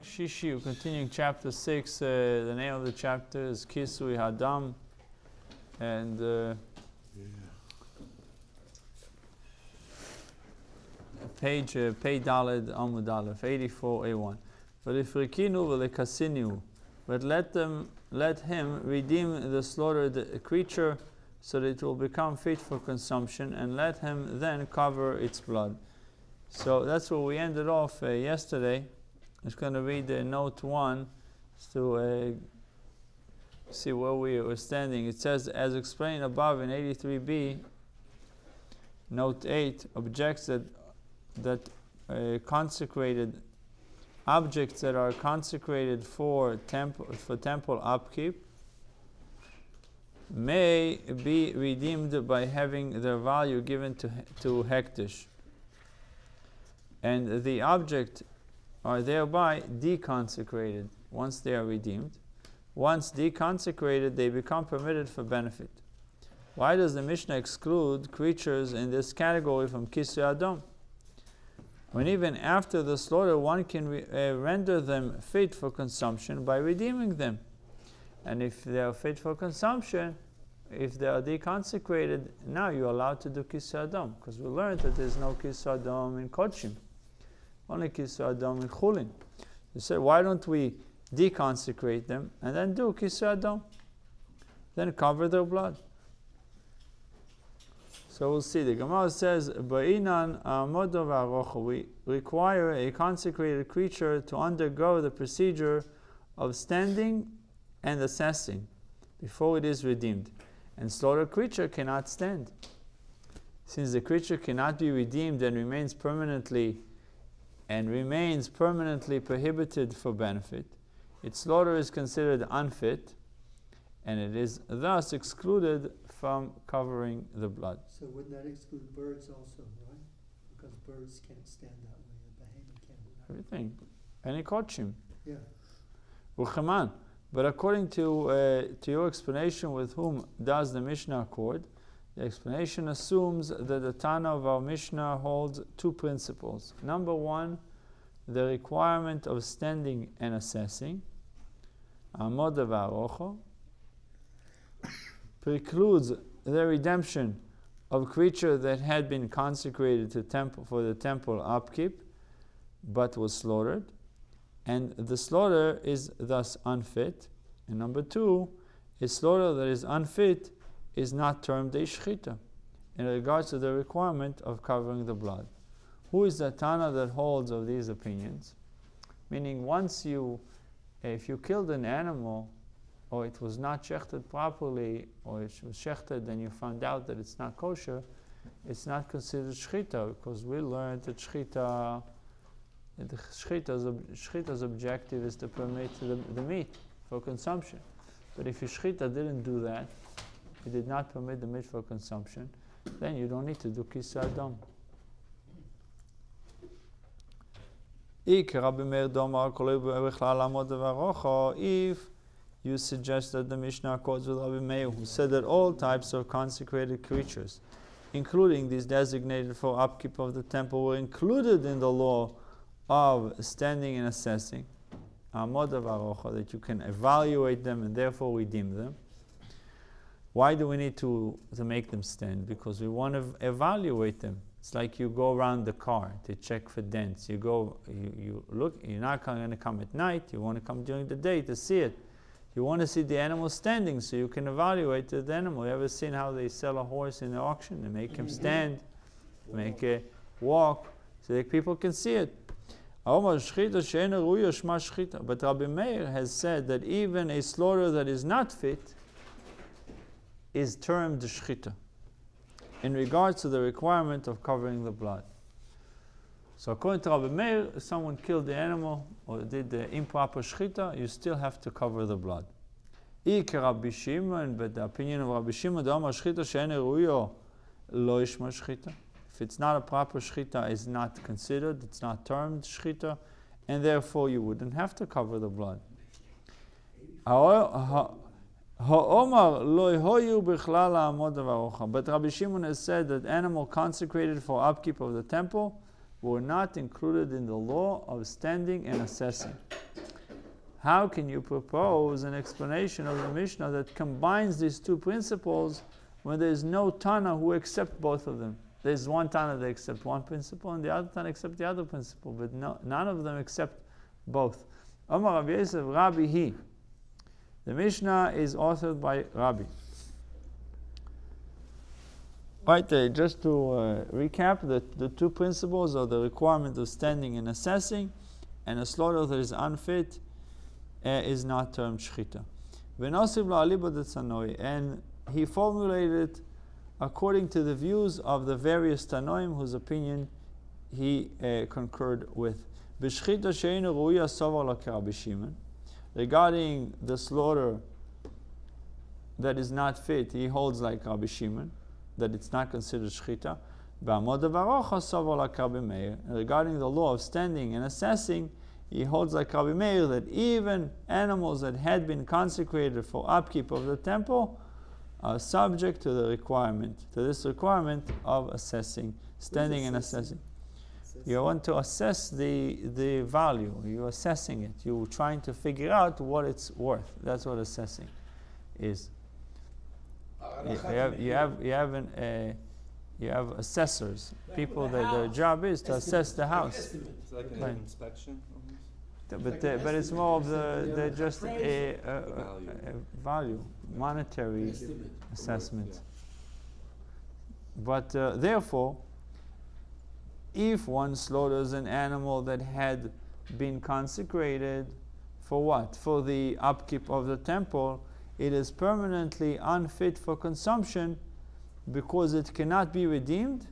Shishi, continuing chapter 6. The name of the chapter is Kisuy Hadam, and page Daled Amud Aleph 84a1. V'lifrikinu v'lekasinu, but let him redeem the slaughtered creature, so that it will become fit for consumption, and let him then cover its blood. So that's where we ended off yesterday. I'm just going to read note 1 to see where we were standing. It says, as explained above in 83b, note 8 objects that consecrated objects that are consecrated for temple upkeep may be redeemed by having their value given to hektish, and the object are thereby deconsecrated once they are redeemed. Once deconsecrated, they become permitted for benefit. Why does the Mishnah exclude creatures in this category from Kisuy Hadam? When even after the slaughter, one can render them fit for consumption by redeeming them. And if they are fit for consumption, if they are deconsecrated, now you're allowed to do Kisuy Hadam, because we learned that there's no Kisuy Hadam in Kodshim. Only Kisuy Hadam in Chullin. They said, why don't we deconsecrate them and then do Kisuy Hadam? Then cover their blood. So we'll see. The Gemara says, Ba'inan Amodo v'arocha, we require a consecrated creature to undergo the procedure of standing and assessing before it is redeemed. And slaughtered creature cannot stand. Since the creature cannot be redeemed and remains permanently prohibited for benefit, its slaughter is considered unfit, and it is thus excluded from covering the blood. So wouldn't that exclude birds also, right? Because birds can't stand that way, a behemoth can. Everything. Any kodshim. Yeah. Ucheman. But according to your explanation, with whom does the Mishnah accord? The explanation assumes that the Tana of our Mishnah holds two principles. Number one, the requirement of standing and assessing, Amod v'arocha, precludes the redemption of creature that had been consecrated to for the temple upkeep, but was slaughtered, and the slaughter is thus unfit. And number two, a slaughter that is unfit is not termed a shchita in regards to the requirement of covering the blood. Who is the Tana that holds of these opinions? Meaning, if you killed an animal, or it was not shechted properly, or it was shechted and you found out that it's not kosher, it's not considered shchita, because we learned that shchita's objective is to permit the meat for consumption. But if your shchita didn't do that, it did not permit the meat for consumption, then you don't need to do Kisuy Hadam. If you suggest that the Mishnah accords with Rabbi Meir, who said that all types of consecrated creatures, including these designated for upkeep of the temple, were included in the law of standing and assessing, that you can evaluate them and therefore redeem them. Why do we need to make them stand? Because we want to evaluate them. It's like you go around the car to check for dents. You look, you're not going to come at night, you want to come during the day to see it. You want to see the animal standing so you can evaluate the animal. You ever seen how they sell a horse in the auction? They make him stand, make it walk, so that people can see it. But Rabbi Meir has said that even a slaughter that is not fit is termed shchita in regards to the requirement of covering the blood. So according to Rabbi Meir, if someone killed the animal or did the improper shchita, you still have to cover the blood. Rabbi Shimon, but the opinion of Rabbi Shimon, if it's not a proper shchita, is not considered, it's not termed shchita, and therefore you wouldn't have to cover the blood. But Rabbi Shimon has said that animal consecrated for upkeep of the temple were not included in the law of standing and assessing. how can you propose an explanation of the Mishnah that combines these two principles when there is no Tana who accepts both of them? There's one Tana that accepts one principle and the other Tana accepts the other principle, but none of them accept both. Omar Rabbi Yosef, Rabbi Hi. The Mishnah is authored by Rabbi. Right, just to recap, the two principles are the requirement of standing and assessing, and a slaughter that is unfit is not termed shchita. And he formulated according to the views of the various Tanoim whose opinion he concurred with. Regarding the slaughter that is not fit, he holds like Rabbi Shimon, that it's not considered shchita. Regarding the law of standing and assessing, he holds like Rabbi Meir that even animals that had been consecrated for upkeep of the temple are subject to this requirement of assessing, standing and assessing. You want to assess the value. You're assessing it. You're trying to figure out what it's worth. That's what assessing is. You have assessors, people that their job is to assess the house. It's like an inspection. But it's more of the just a value, monetary assessment. Yeah. But therefore, if one slaughters an animal that had been consecrated for what? For the upkeep of the temple, it is permanently unfit for consumption because it cannot be redeemed,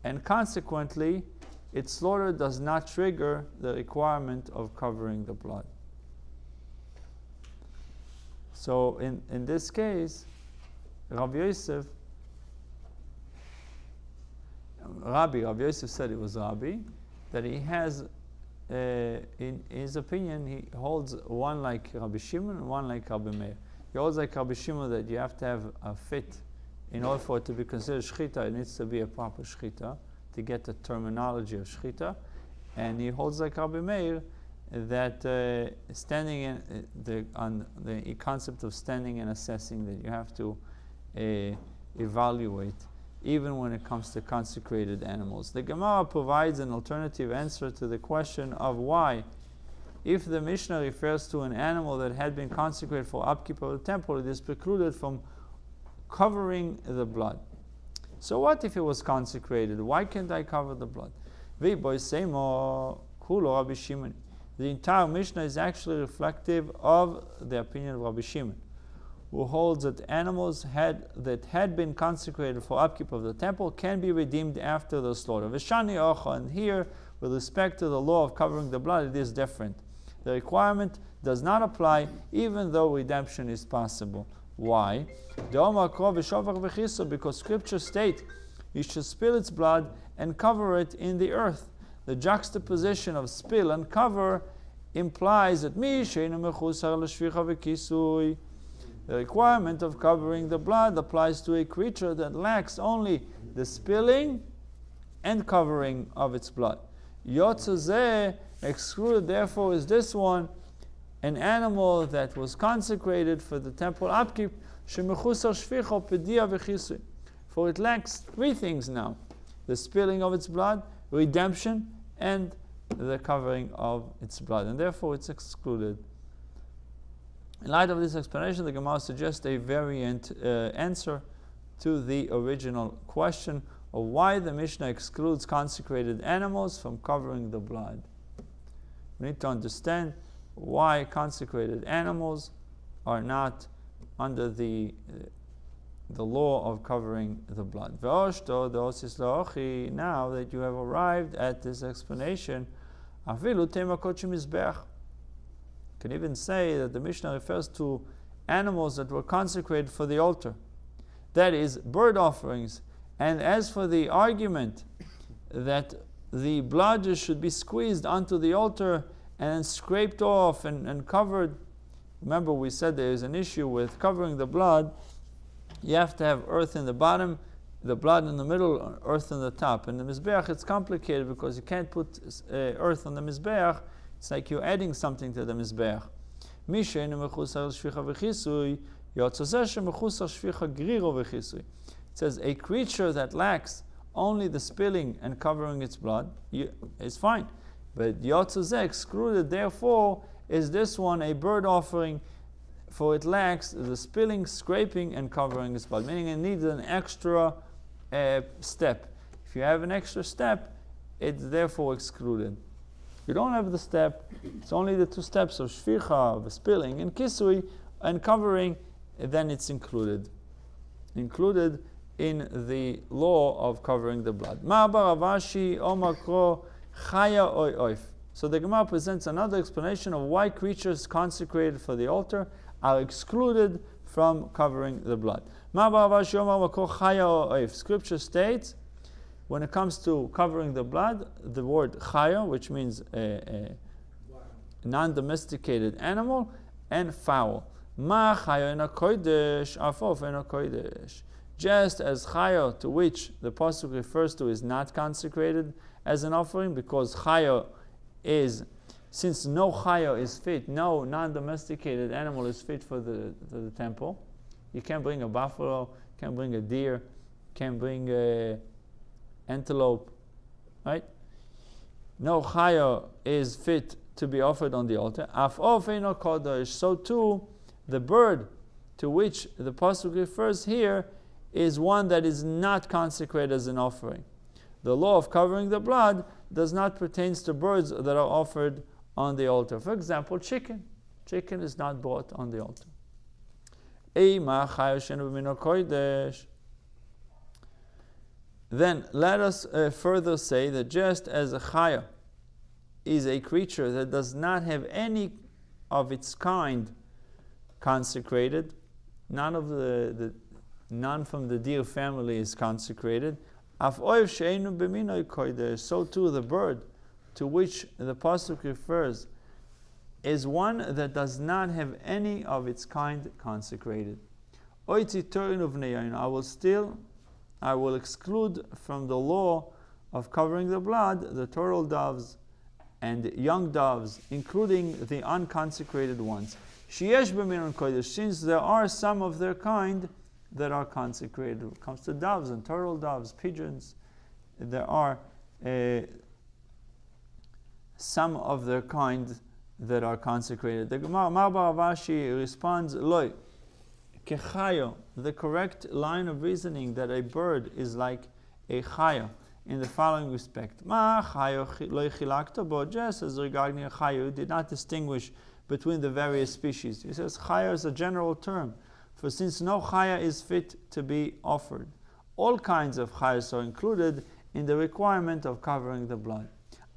and consequently, its slaughter does not trigger the requirement of covering the blood. So in this case, Rabbi Yosef said it was Rabbi, that he has, in his opinion, he holds one like Rabbi Shimon and one like Rabbi Meir. He holds like Rabbi Shimon that you have to have a fit. In order for it to be considered shchita, it needs to be a proper shchita to get the terminology of shchita. And he holds like Rabbi Meir that standing in on the concept of standing and assessing, that you have to evaluate even when it comes to consecrated animals. The Gemara provides an alternative answer to the question of why, if the Mishnah refers to an animal that had been consecrated for upkeep of the temple, it is precluded from covering the blood. So what if it was consecrated? Why can't I cover the blood? The entire Mishnah is actually reflective of the opinion of Rabbi Shimon, who holds that animals that had been consecrated for upkeep of the temple can be redeemed after the slaughter. And here, with respect to the law of covering the blood, it is different. The requirement does not apply even though redemption is possible. Why? Because scripture states you should spill its blood and cover it in the earth. The juxtaposition of spill and cover implies that the requirement of covering the blood applies to a creature that lacks only the spilling and covering of its blood. Yotzeh excluded, therefore, is this one, an animal that was consecrated for the temple upkeep, for it lacks three things now: the spilling of its blood, redemption, and the covering of its blood, and therefore it's excluded. In light of this explanation, the Gemara suggests a variant answer to the original question of why the Mishnah excludes consecrated animals from covering the blood. We need to understand why consecrated animals are not under the law of covering the blood. Now that you have arrived at this explanation, can even say that the Mishnah refers to animals that were consecrated for the altar, that is, bird offerings. And as for the argument that the blood should be squeezed onto the altar and scraped off and covered, remember we said there is an issue with covering the blood. You have to have earth in the bottom, the blood in the middle, earth on the top. In the Mizbeach it's complicated because you can't put earth on the Mizbeach It's like you're adding something to the mizbeach. מי שאינו מחוסר שפיכה וכיסוי, יוצא זה שמחוסר שפיכה גרירו וכיסוי. It says a creature that lacks only the spilling and covering its blood is fine. But yotze ze excluded, therefore, is this one a bird offering, for it lacks the spilling, scraping, and covering its blood. Meaning it needs an extra step. If you have an extra step, it's therefore excluded. You don't have the step, it's only the two steps of shficha, the spilling, and kisui, and covering, then it's included. Included in the law of covering the blood. Ma'abar Avashi Omar Kro Chaya Oy Oif. So the Gemara presents another explanation of why creatures consecrated for the altar are excluded from covering the blood. Ma'abar Avashi Omar Kro Chaya Oy Oif. Scripture states, when it comes to covering the blood, the word chaya, which means a non-domesticated animal, and fowl. Ma chaya ena kodesh, afof ena kodesh. Just as chaya, to which the pasuk refers to, is not consecrated as an offering, because chaya is, since no chaya is fit, no non-domesticated animal is fit for the temple. You can't bring a buffalo, can't bring a deer, can't bring a antelope, right? No chaya is fit to be offered on the altar. Afof eno kodesh. So too, the bird to which the pasuk refers here is one that is not consecrated as an offering. The law of covering the blood does not pertain to birds that are offered on the altar. For example, chicken. Chicken is not brought on the altar. Eima chaya shenu b'mino kodesh. Then let us further say that just as a chaya is a creature that does not have any of its kind consecrated, none from the deer family is consecrated. So too the bird to which the pasuk refers is one that does not have any of its kind consecrated. I will exclude from the law of covering the blood the turtle doves and young doves, including the unconsecrated ones. Since there are some of their kind that are consecrated. When it comes to doves and turtle doves, pigeons, there are some of their kind that are consecrated. The Gemara Ma'abar Avashi responds, Loi, Kechayo, the correct line of reasoning that a bird is like a chayo in the following respect. Ma chayo lo chilakta bo, just as regarding a chayo, did not distinguish between the various species. He says chayo is a general term, for since no chaya is fit to be offered, all kinds of chayas are included in the requirement of covering the blood.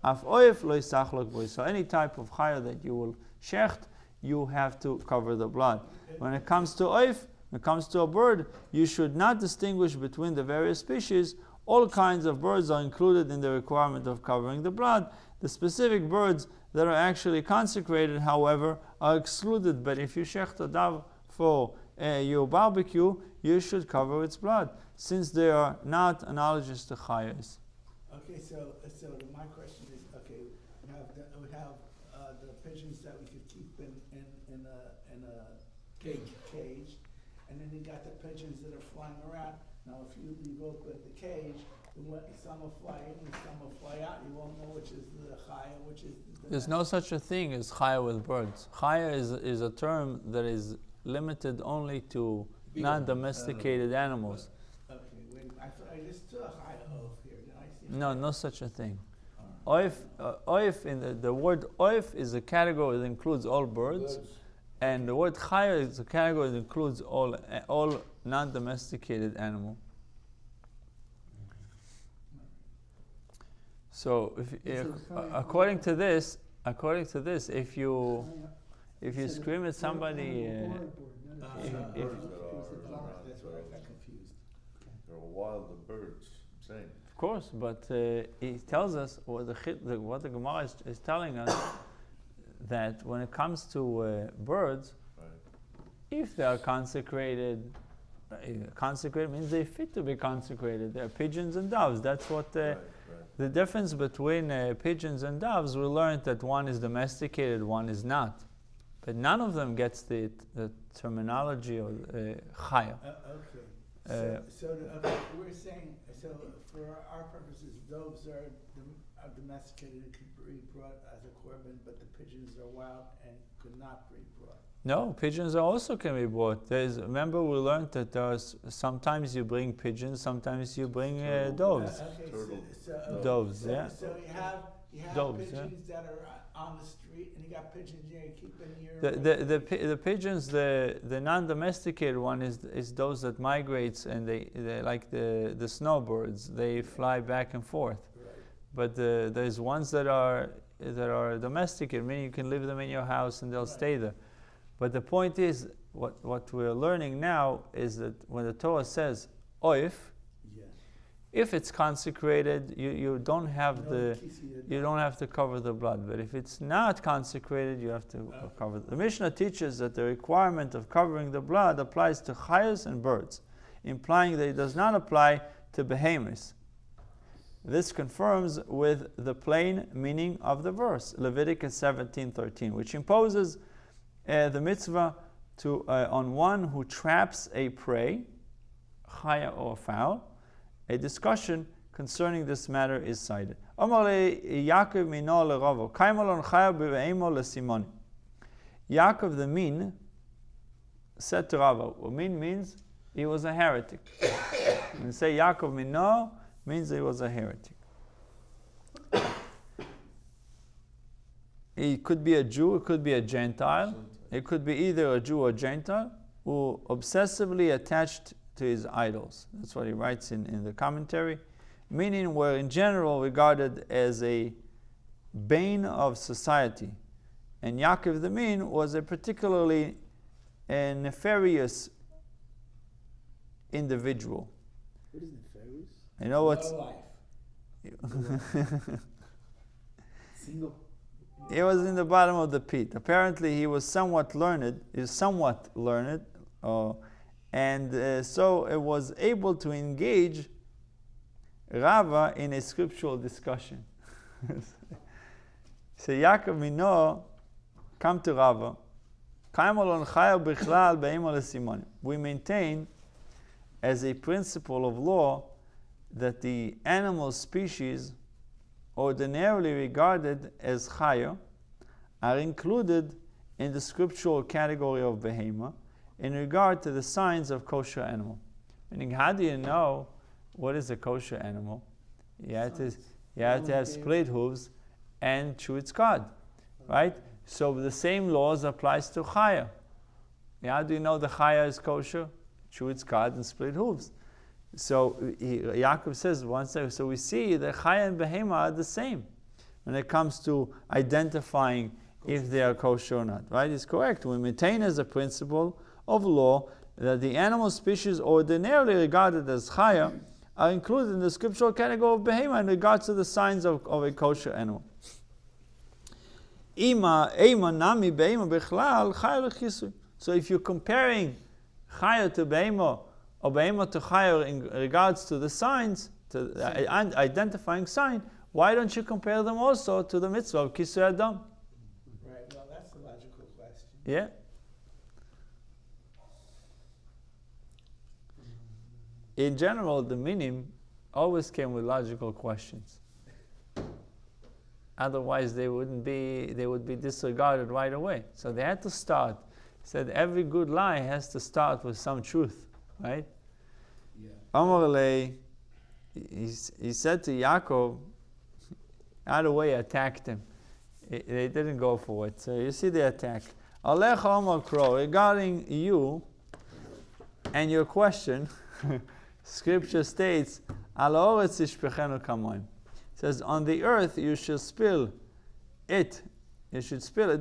Af oif lo yisachlok bo, so any type of chaya that you will shecht, you have to cover the blood. When it comes to oif, when it comes to a bird, you should not distinguish between the various species. All kinds of birds are included in the requirement of covering the blood. The specific birds that are actually consecrated, however, are excluded. But if you shecht a dove for your barbecue, you should cover its blood, since they are not analogous to chayas. Okay, so my question is, okay, we have the pigeons that we could keep in a cage, and then you got the pigeons that are flying around. Now, if you leave open the cage, some will fly in and some will fly out. You won't know which is the chaya, which is the... There's no such a thing as chaya with birds. Chaya is a term that is limited only to non-domesticated animals. Okay, wait, I just saw a chaya oaf here. Did I see? No such a thing. Oif, in the word oif is a category that includes all birds. And the word chaya is a category that includes all non-domesticated animal. So, according to this, if you scream at somebody, That's where I got confused. They're wild birds, same. of course, but he tells us what the Gemara is telling us, that when it comes to birds, if they are consecrated, consecrated means they're fit to be consecrated. They're pigeons and doves. That's what The difference between pigeons and doves, we learned that one is domesticated, one is not. But none of them gets the terminology of chaya. Okay. We're saying, so for our purposes, doves are domesticated and could be brought as a korban, but the pigeons are wild and could not be brought. No, pigeons also can be bought. Remember, we learned that sometimes you bring pigeons, sometimes you bring doves. Doves, so, yeah. So you have Doves, pigeons that are on the street, and you got pigeons you keep in your. The pigeons, the non-domesticated one is those that migrates, and they like the snowbirds. They fly back and forth. Right. But there's ones that are domesticated, meaning you can leave them in your house and they'll stay there. But the point is, what we're learning now is that when the Torah says oif, if it's consecrated, you don't have you don't have to cover the blood. But if it's not consecrated, you have to cover. The Mishnah teaches that the requirement of covering the blood applies to chayos and birds, implying that it does not apply to behemoths. This confirms with the plain meaning of the verse, Leviticus 17:13, which imposes the mitzvah on one who traps a prey, chaya or fowl. A discussion concerning this matter is cited. Yaakov the Min said to Rava, Min means he was a heretic. When you say Yaakov Mino, means he was a heretic. He could be a Jew, it could be a Gentile. It could be either a Jew or Gentile who obsessively attached to his idols. That's what he writes in the commentary. Meaning were in general regarded as a bane of society. And Yaakov the Min was a particularly nefarious individual. What is nefarious? You know what's... Single. He was in the bottom of the pit. Apparently he was somewhat learned, and so it was able to engage Rava in a scriptural discussion. So Yaakov Mino come to Rava. We maintain as a principle of law that the animal species ordinarily regarded as chaya are included in the scriptural category of behema in regard to the signs of kosher animal. Meaning, how do you know what is a kosher animal? You have to have split hooves and chew its cud, right? So the same laws applies to chaya. How do you know the chaya is kosher? Chew its cud and split hooves. So Yaakov says so we see that chaya and behema are the same when it comes to identifying if they are kosher or not. Right? It's correct. We maintain as a principle of law that the animal species ordinarily regarded as chaya are included in the scriptural category of behema in regards to the signs of a kosher animal. So if you're comparing chaya to behema or behema to chaya in regards to the signs, to the identifying sign, why don't you compare them also to the mitzvah of Kisuy Hadam? Right, well that's a logical question. Yeah. In general, the minim always came with logical questions. Otherwise, they would be disregarded right away. So they had to start. Said every good lie has to start with some truth, right? Yeah. Amarle, he said to Yaakov, out of the way, attacked him. They didn't go for it. So you see the attack. Alecha Amar Kro, regarding you and your question, Scripture states, Al ha'oretz yishpechenu kamoim. It says, on the earth you should spill it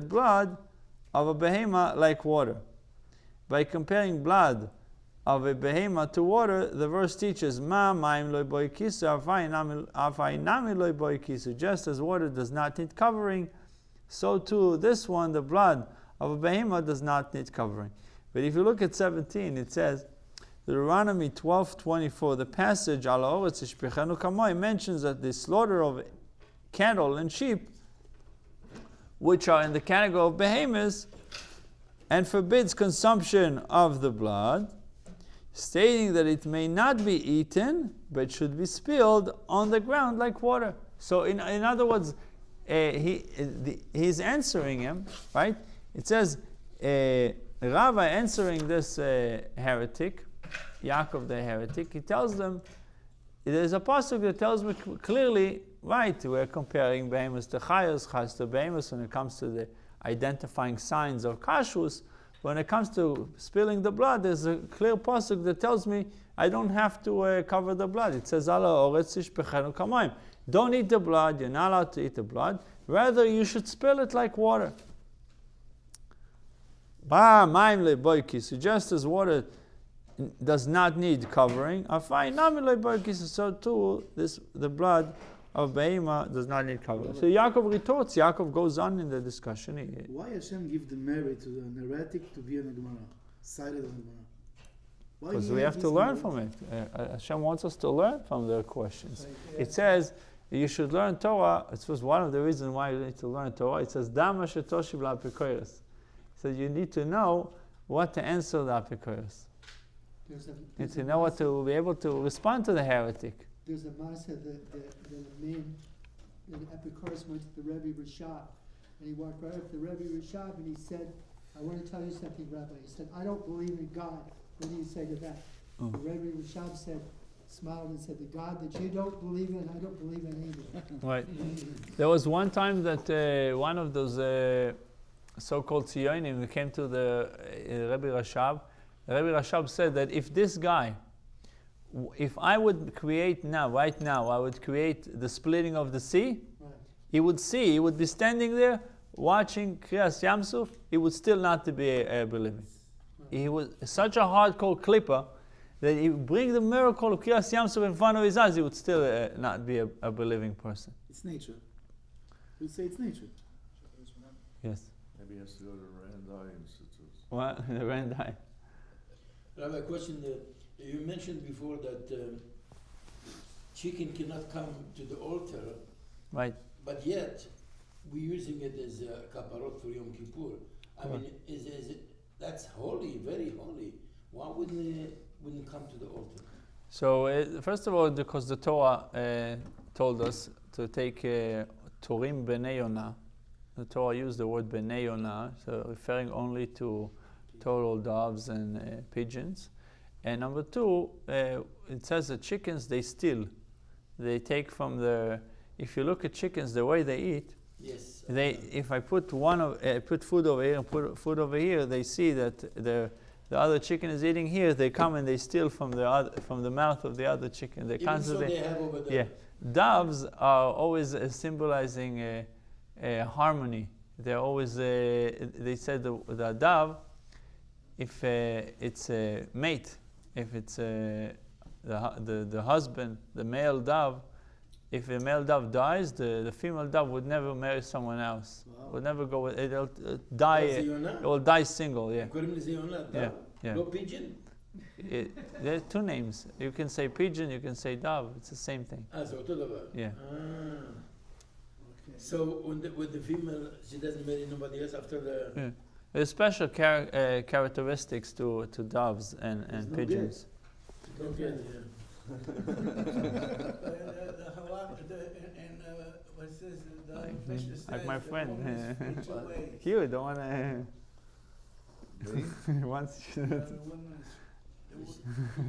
blood of a behema like water. By comparing blood of a behema to water, the verse teaches, Ma ma'im loy boikisu, afainami loy boikisu. Just as water does not need covering, so too this one, the blood of a behema, does not need covering. But if you look at 17, it says, Deuteronomy 12:24, the passage Al Ha'oretz Yishpechenu Kamoi mentions that the slaughter of cattle and sheep, which are in the category of behemoths, and forbids consumption of the blood, stating that it may not be eaten, but should be spilled on the ground like water. So in other words, he's answering him, right? It says, Rabbi answering this heretic, Yaakov the heretic, he tells them, there's a pasuk that tells me clearly, right, we're comparing behemoths to chayos, chayos to behemoths when it comes to the identifying signs of kashrus. When it comes to spilling the blood, there's a clear pasuk that tells me I don't have to cover the blood. It says, Al ha'oretz yishpechenu kamayim. Don't eat the blood, you're not allowed to eat the blood. Rather, you should spill it like water. So just as water does not need covering, so too the blood of Behema does not need covering. So Yaakov retorts, Yaakov goes on in the discussion. Why Hashem give the merit to the heretic to be in the Gemara? Cited in the Gemara? Because we have to learn from it. Hashem wants us to learn from their questions. It says you should learn Torah. It was one of the reasons why you need to learn Torah. It says Dama shetoshiv la'apikoros. So you need to know what to answer the apikoros. And to know what to be able to respond to the heretic. There's a Masa that a man, the Epicurus went to the Rebbe Rashab, and he walked right up to the Rebbe Rashab and he said, I want to tell you something, Rabbi. He said, I don't believe in God. What do you say to that? The Rebbe Rashab said, smiled and said, the God that you don't believe in, I don't believe in either. Right. There was one time that one of those so-called Tzionim came to the Rebbe Rashab. The Rebbe Rashab said that if this guy, if I would create right now, I would create the splitting of the sea, Right. he would be standing there watching Kriyas Yamsuf, he would still not be believing. Right. He was such a hardcore clipper that he would bring the miracle of Kriyas Yamsuf in front of his eyes, he would still not be a believing person. It's nature. We say it's nature. Yes. Maybe he has to go to Randai Institute. What? The Randai. Rabbi, question. You mentioned before that chicken cannot come to the altar, Right. but yet we're using it as a kaparot for Yom Kippur. I mean, is it, that's holy, very holy. Why wouldn't come to the altar? So first of all, because the Torah told us to take Turim B'nei Yonah. The Torah used the word B'nei Yonah, so referring only to total doves and pigeons. And number two, it says that chickens, they steal. They take from the, if you look at chickens, the way they eat, Yes. if I put put food over here and put food over here, they see that the other chicken is eating here, they come and they steal from the mouth of the other chicken. They Even constantly, so they have over there. yeah. Doves are always symbolizing harmony. They're always, they said the dove, if it's a mate, if it's the husband, the male dove, if the male dove dies, the female dove would never marry someone else. Wow. Would never go with, it'll die, That's it Zionah? will die single, yeah. According to Zionah, Yeah, yeah. no pigeon? There are two names. You can say pigeon, you can say dove. It's the same thing. So אותו דבר. Yeah. Okay. So with the female, she doesn't marry nobody else after the... Yeah. There's special characteristics to doves and no pigeons. Okay, yeah. The halal, and what it says, the Like Mishnah me, says like my the friend. woman is in 2 ways. You don't want to. Once. The woman is-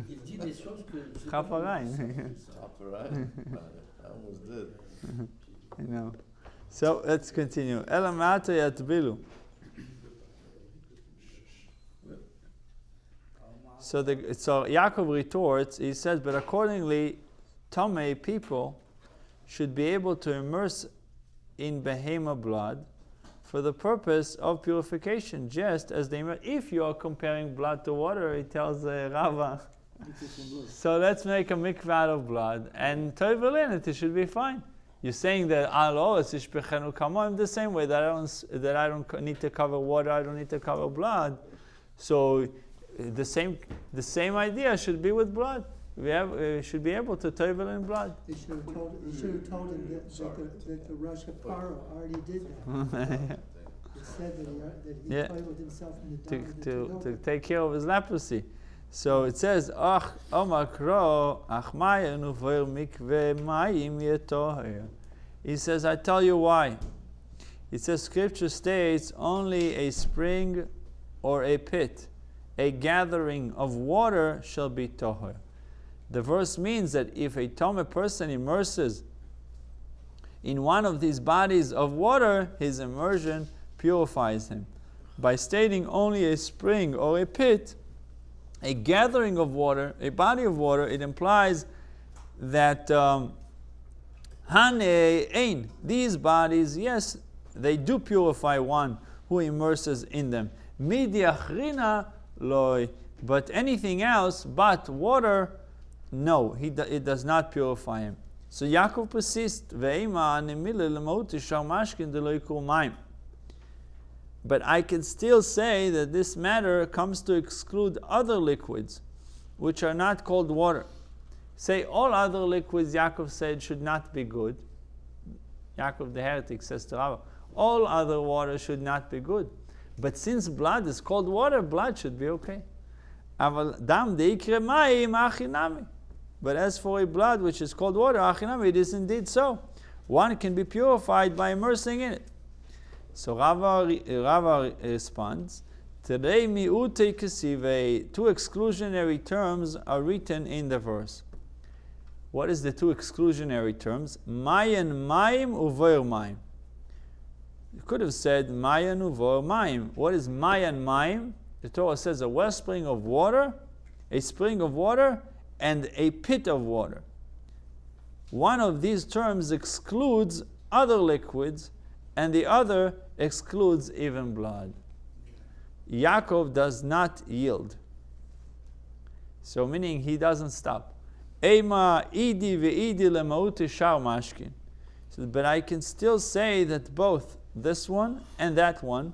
Il dit des choses que... Chaparine. Alright. I almost did. I know. So let's continue. Elamata yatbilu. So Yaakov retorts. He says, but accordingly, Tomei people should be able to immerse in behema blood for the purpose of purification, just as they. If you are comparing blood to water, he tells Rava. So let's make a mikvah out of blood and tovel in it. It should be fine. You're saying that the same way that I don't need to cover water, I don't need to cover blood. So the same idea should be with blood. We should be able to tovel in blood. They should have told him that the Rosh Hapara already did that. It said that he Yeah. toveled himself in the dam to take care of his leprosy. So it says, Ach omakro ach mayanu v'er mikve mayim yetoher. He says, I tell you why. It says, Scripture states, only a spring or a pit, a gathering of water shall be toher. The verse means that if a Tomeh person immerses in one of these bodies of water, his immersion purifies him. By stating only a spring or a pit, a gathering of water, a body of water, it implies that Hane Ein, these bodies, yes, they do purify one who immerses in them. Midiachrina loy, but anything else but water, no, it does not purify him. So Yaakov persists, Ve'ema nemile lemot ishar mashkin de lo yikru mayim. But I can still say that this matter comes to exclude other liquids, which are not called water. Say all other liquids, Yaakov said, should not be good. Yaakov the heretic says to Rava, all other water should not be good. But since blood is called water, blood should be okay. Dam deikre mayim achinami. But as for a blood which is called water, achinami, it is indeed so. One can be purified by immersing in it. So Rava responds, Terei mi'ute kesivei, two exclusionary terms are written in the verse. What is the two exclusionary terms? Mayan mayim uvoyer mayim. You could have said mayan uvoyer mayim. What is mayan mayim? The Torah says a wellspring of water, a spring of water, and a pit of water. One of these terms excludes other liquids, and the other excludes even blood. Yaakov does not yield. So meaning he doesn't stop. Ema idi ve'idi lemauti shar mashkin. But I can still say that both this one and that one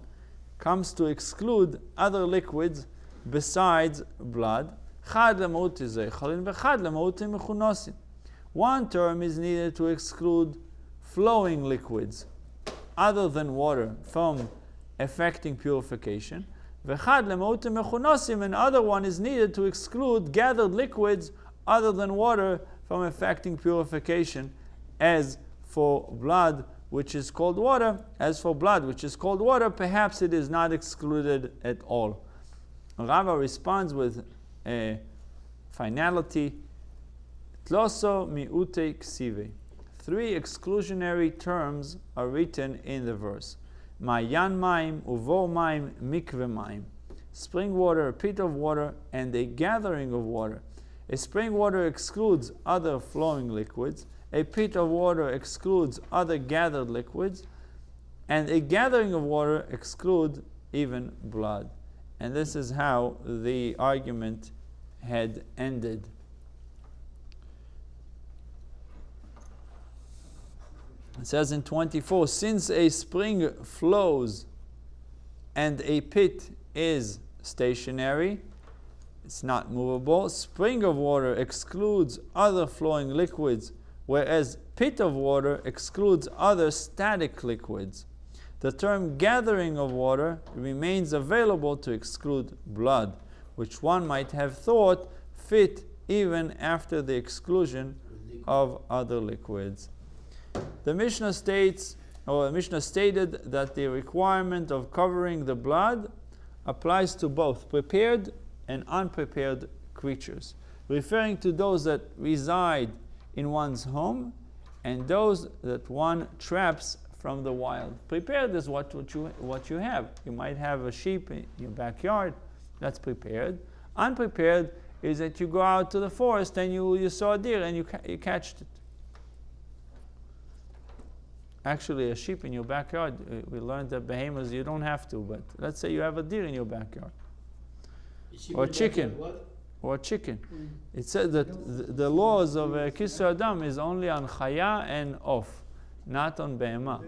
comes to exclude other liquids besides blood. Chad lemauti zeichalin v'chad lemauti mechunosin. One term is needed to exclude flowing liquids other than water from affecting purification. V'chad lemauti mechunosim, another one is needed to exclude gathered liquids other than water from affecting purification. As for blood, which is called water, perhaps it is not excluded at all. Rava responds with a finality. Tloso mi'ute ksive. Three exclusionary terms are written in the verse. Mayan maim, uvo maim, mikve maim. Spring water, a pit of water, and a gathering of water. A spring water excludes other flowing liquids. A pit of water excludes other gathered liquids. And a gathering of water excludes even blood. And this is how the argument had ended. It says in 24, since a spring flows and a pit is stationary, it's not movable, spring of water excludes other flowing liquids, whereas pit of water excludes other static liquids. The term gathering of water remains available to exclude blood, which one might have thought fit even after the exclusion of other liquids. The Mishnah stated that the requirement of covering the blood applies to both prepared and unprepared creatures, referring to those that reside in one's home and those that one traps from the wild. Prepared is what you have. You might have a sheep in your backyard, that's prepared. Unprepared is that you go out to the forest and you saw a deer and you catched it. Actually, a sheep in your backyard, we learned that behemoths you don't have to, but let's say you have a deer in your backyard. Or chicken. Or chicken. It says that the laws of Kisuy Hadam is only on chaya and off, not on behemah.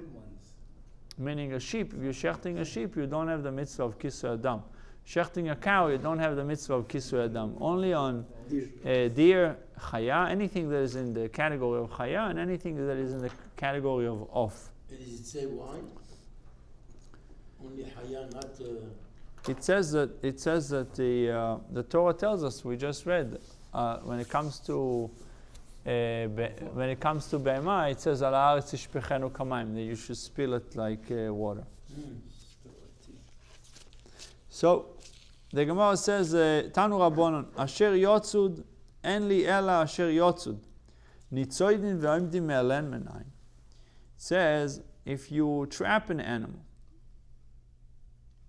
Meaning a sheep, if you're shechting a sheep, you don't have the mitzvah of Kisuy Hadam. Shechting a cow, you don't have the mitzvah of Kisuy Hadam. Only on deer, chaya, anything that is in the category of chaya, and anything that is in the category of off. And does it say why? Only haya, not. It says that the Torah tells us. We just read when it comes to be'ema, it says al haaretz tishpechenu kamayim, that you should spill it like water. So the Gemara says, Tanu Rabbanon, Asher Yotzud, En li ela Asher Yotzud, Nitzoidin ve'omdim me'elen menayin. It says, if you trap an animal,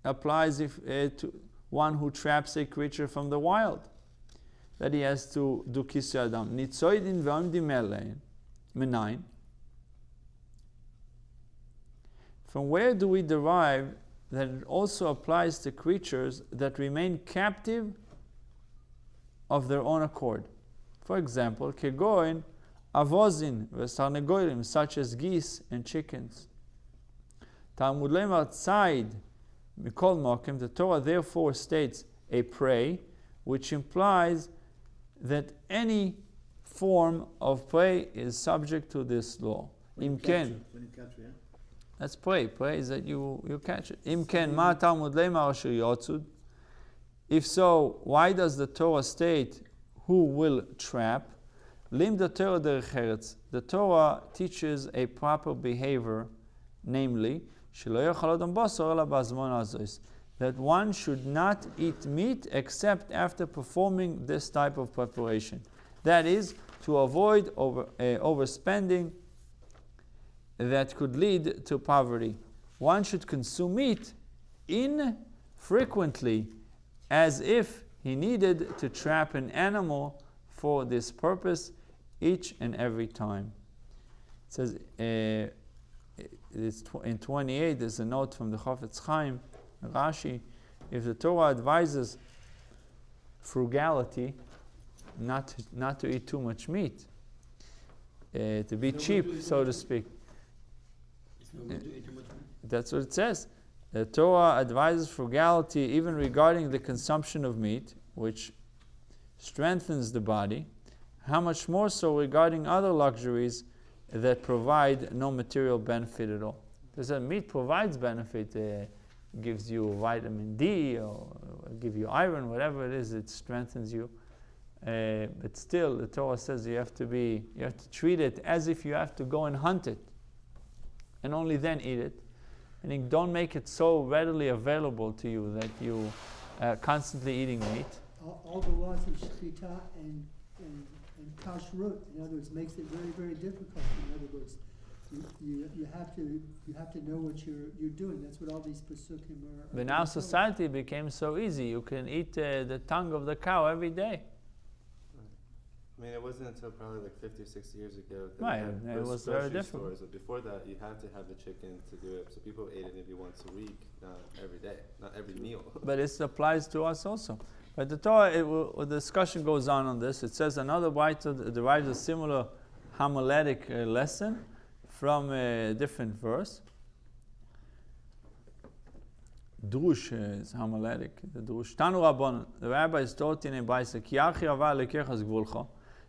applies to one who traps a creature from the wild, that he has to do Kisuy Hadam. Nitzoidin ve'omdim me'elen menayin. From where do we derive that it also applies to creatures that remain captive of their own accord? For example, kegoin avozin v'sarnegorim, such as geese and chickens. Talmud Lemar Tzayid Mikol Mokim, the Torah therefore states a prey, which implies that any form of prey is subject to this law. Imken. That's prey. Prey is that you catch it. Imken ma Talmud Lemar Asher Yotzud. If so, why does the Torah state who will trap? Lim the Torah derech eretz. The Torah teaches a proper behavior, namely, shelo yochal adam basar ela bazmon hazos, that one should not eat meat except after performing this type of preparation. That is, to avoid overspending that could lead to poverty. One should consume meat infrequently, as if he needed to trap an animal for this purpose each and every time. It says in 28, there's a note from the Chafetz Chaim, Rashi, if the Torah advises frugality, not to eat too much meat, to be cheap, so to speak. That's what it says. The Torah advises frugality even regarding the consumption of meat, which strengthens the body. How much more so regarding other luxuries that provide no material benefit at all. Because meat provides benefit, gives you vitamin D or give you iron, whatever it is, it strengthens you. But still, the Torah says you have to treat it as if you have to go and hunt it, and only then eat it. And don't make it so readily available to you that you are constantly eating meat. All the laws of shechita and kashrut, in other words, makes it very, very difficult. In other words, you have to know what you're doing. That's what all these pesukim are. But now society became so easy. You can eat the tongue of the cow every day. I mean, it wasn't until probably like 50 or 60 years ago that Right, it was very different. stores. But before that, you had to have the chicken to do it. So people ate it maybe once a week, not every day, not every meal. But it applies to us also. But the Torah, the discussion goes on this. It says another writer derives a similar homiletic lesson from a different verse. Drush is homiletic. The Drush. Tanu Rabbanon. The rabbis taught in a Baisa, Ki achi ava lekechas gvulcha.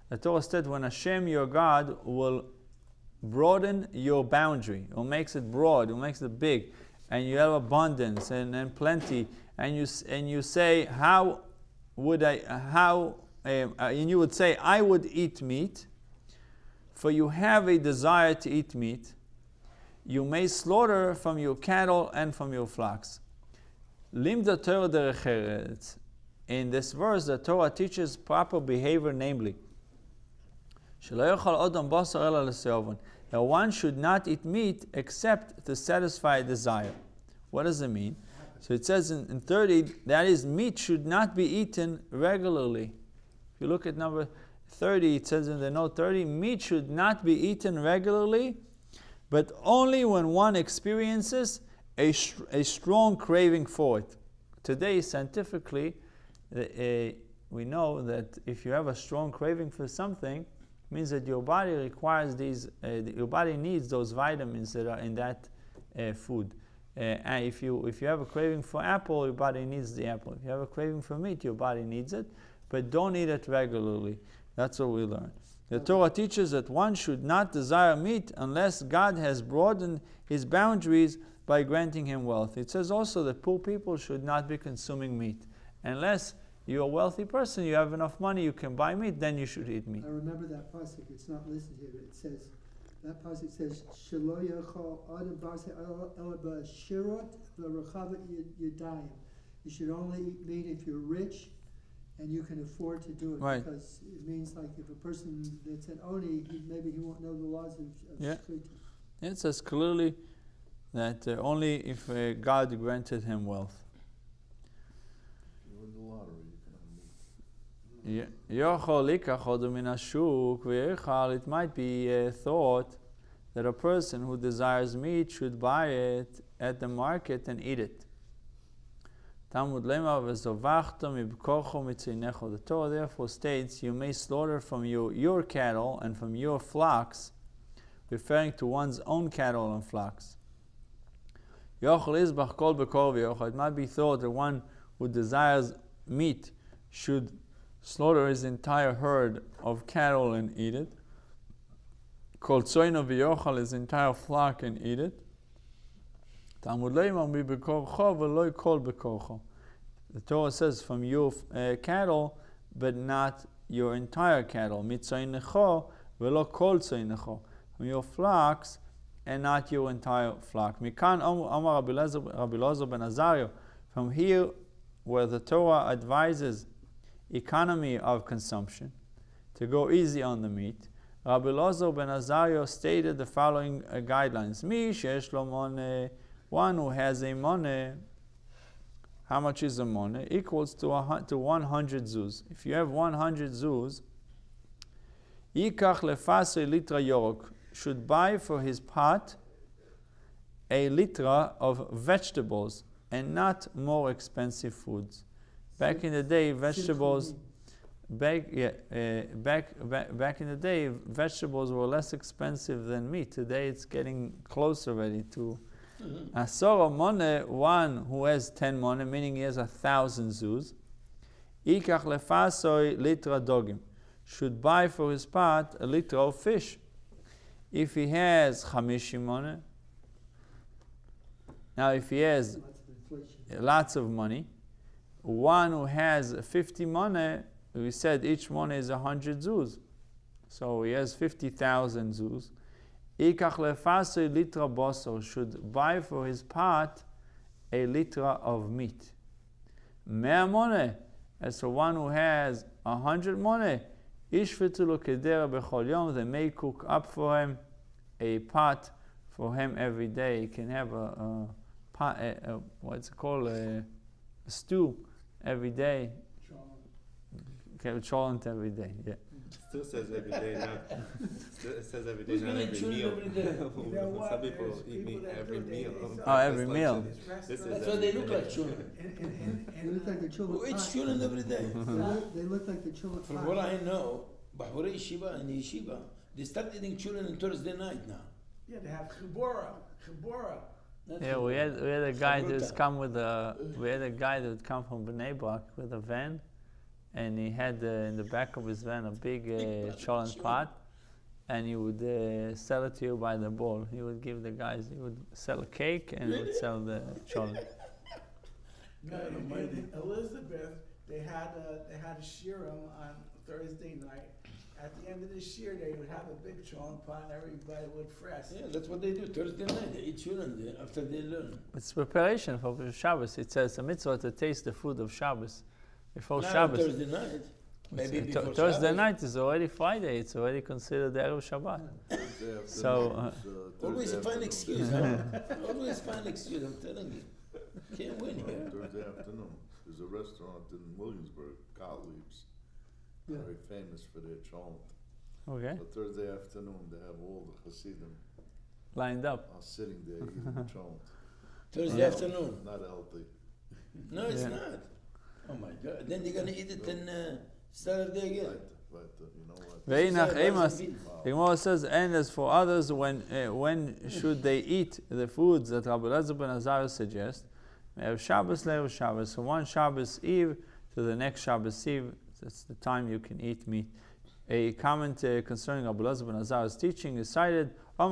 The Torah said, when Hashem, your God, will broaden your boundary, or makes it broad, or makes it big, and you have abundance and plenty, and you say, and you would say, I would eat meat, for you have a desire to eat meat, you may slaughter from your cattle and from your flocks. Limda Torah derech eretz. In this verse, the Torah teaches proper behavior, namely, that one should not eat meat except to satisfy a desire. What does it mean? So it says in 30, that is, meat should not be eaten regularly. If you look at number 30, it says in the note 30, meat should not be eaten regularly, but only when one experiences a strong craving for it. Today, scientifically, we know that if you have a strong craving for something, it means that your body requires your body needs those vitamins that are in that food. And if you have a craving for apple, your body needs the apple. If you have a craving for meat, your body needs it, but don't eat it regularly. That's what we learn. The Torah teaches that one should not desire meat unless God has broadened his boundaries by granting him wealth. It says also that poor people should not be consuming meat. Unless you're a wealthy person, you have enough money, you can buy meat, then you should eat meat. I remember that pasuk. It's not listed here, but it says, that pasuk says, "Shelo yachol adam b'aseh ela b'shirot v'rechavat yadayim." You should only eat meat if you're rich and you can afford to do it. Right. Because it means like if a person that's an oni, maybe he won't know the laws of Yeah. shechita. It says clearly that only if God granted him wealth. You win the lottery, you can have meat. It might be thought that a person who desires meat should buy it at the market and eat it. The Torah therefore states, you may slaughter from your cattle and from your flocks, referring to one's own cattle and flocks. It might be thought that one who desires meat should slaughter his entire herd of cattle and eat it. His entire flock and eat it. The Torah says from your cattle, but not your entire cattle. From your flocks, and not your entire flock. From here, where the Torah advises economy of consumption, to go easy on the meat, Rabbi Elazar ben Azariah stated the following guidelines. One who has a money, how much is a money? Equals to 100 zuz. If you have 100 zuz, Yikach lefasei litra yorok, should buy for his pot a litra of vegetables and not more expensive foods. Back in the day, vegetables. Back in the day, vegetables were less expensive than meat. Today, it's getting close already to. Asora money, one who has 10 money, meaning he has 1,000 zuz. Ikach lefasoi litra dogim, should buy for his pot a liter of fish. If he has 50 money, now if he has lots of money, one who has 50 money, we said each one is 100 zuz. So he has 50,000 zuz. Ikach lefasei litra bosor, should buy for his pot a litra of meat. Mea money, as for one who has 100 money, ishvetu lo kedera bechol yom, they may cook up for him a pot for him every day. He can have a pot, what's it called, a stew every day. Okay, Chullin every day, yeah. Still says every day, not. It says every day, Who's not gonna every chew meal. every day? You know what? Some people There's eat meat that every do it. meal. It's Oh, every It's meal. This is That's why every they look day. like children. They look like the Who children. eats children every day? They look like the children. From what I know, Bahurei Yeshiva and Yeshiva, they start eating children on Thursday night now. Yeah, they have chibora. That's Yeah, what- we had a guy Chabruta. that's come with that would come from Bnei Brak with a van, and he had in the back of his van a big Chullin pot, and he would sell it to you by the bowl. He would give the guys, he would sell a cake and he would sell the Chullin. No, in Elizabeth, they had a shirim on Thursday night. At the end of the shir, they would have a big chalk pot, and everybody would fresh. Yeah, that's what they do. Thursday night, they eat children there after they learn. It's preparation for Shabbos. It says a mitzvah to taste the food of Shabbos before Not on Shabbos. Thursday night. Maybe before Thursday Shabbos. night is already Friday. It's already considered the Erev Shabbat. Thursday So, afternoon is, Always Thursday find afternoon. excuse, huh? Always find excuse, I'm telling you. Can't win here. Thursday afternoon. There's a restaurant in Williamsburg, Gottlieb's, Yeah. very famous for their cholent. Okay, So Thursday afternoon, they have all the Hasidim lined up. sitting there eating the cholent. Thursday afternoon. Not healthy. No, it's Yeah. not. Oh my God. Then you're going to eat it on Saturday again. But you know what? Ve'inach emas. Wow. The Gemara says, and as for others, when should they eat the foods that Rabbi Elazar ben Azariah suggests? Shabbos le'erev Shabbos. So one Shabbos Eve to the next Shabbos Eve, that's the time you can eat meat. A comment concerning Rabbi Elazar ben Azariah's teaching is cited. We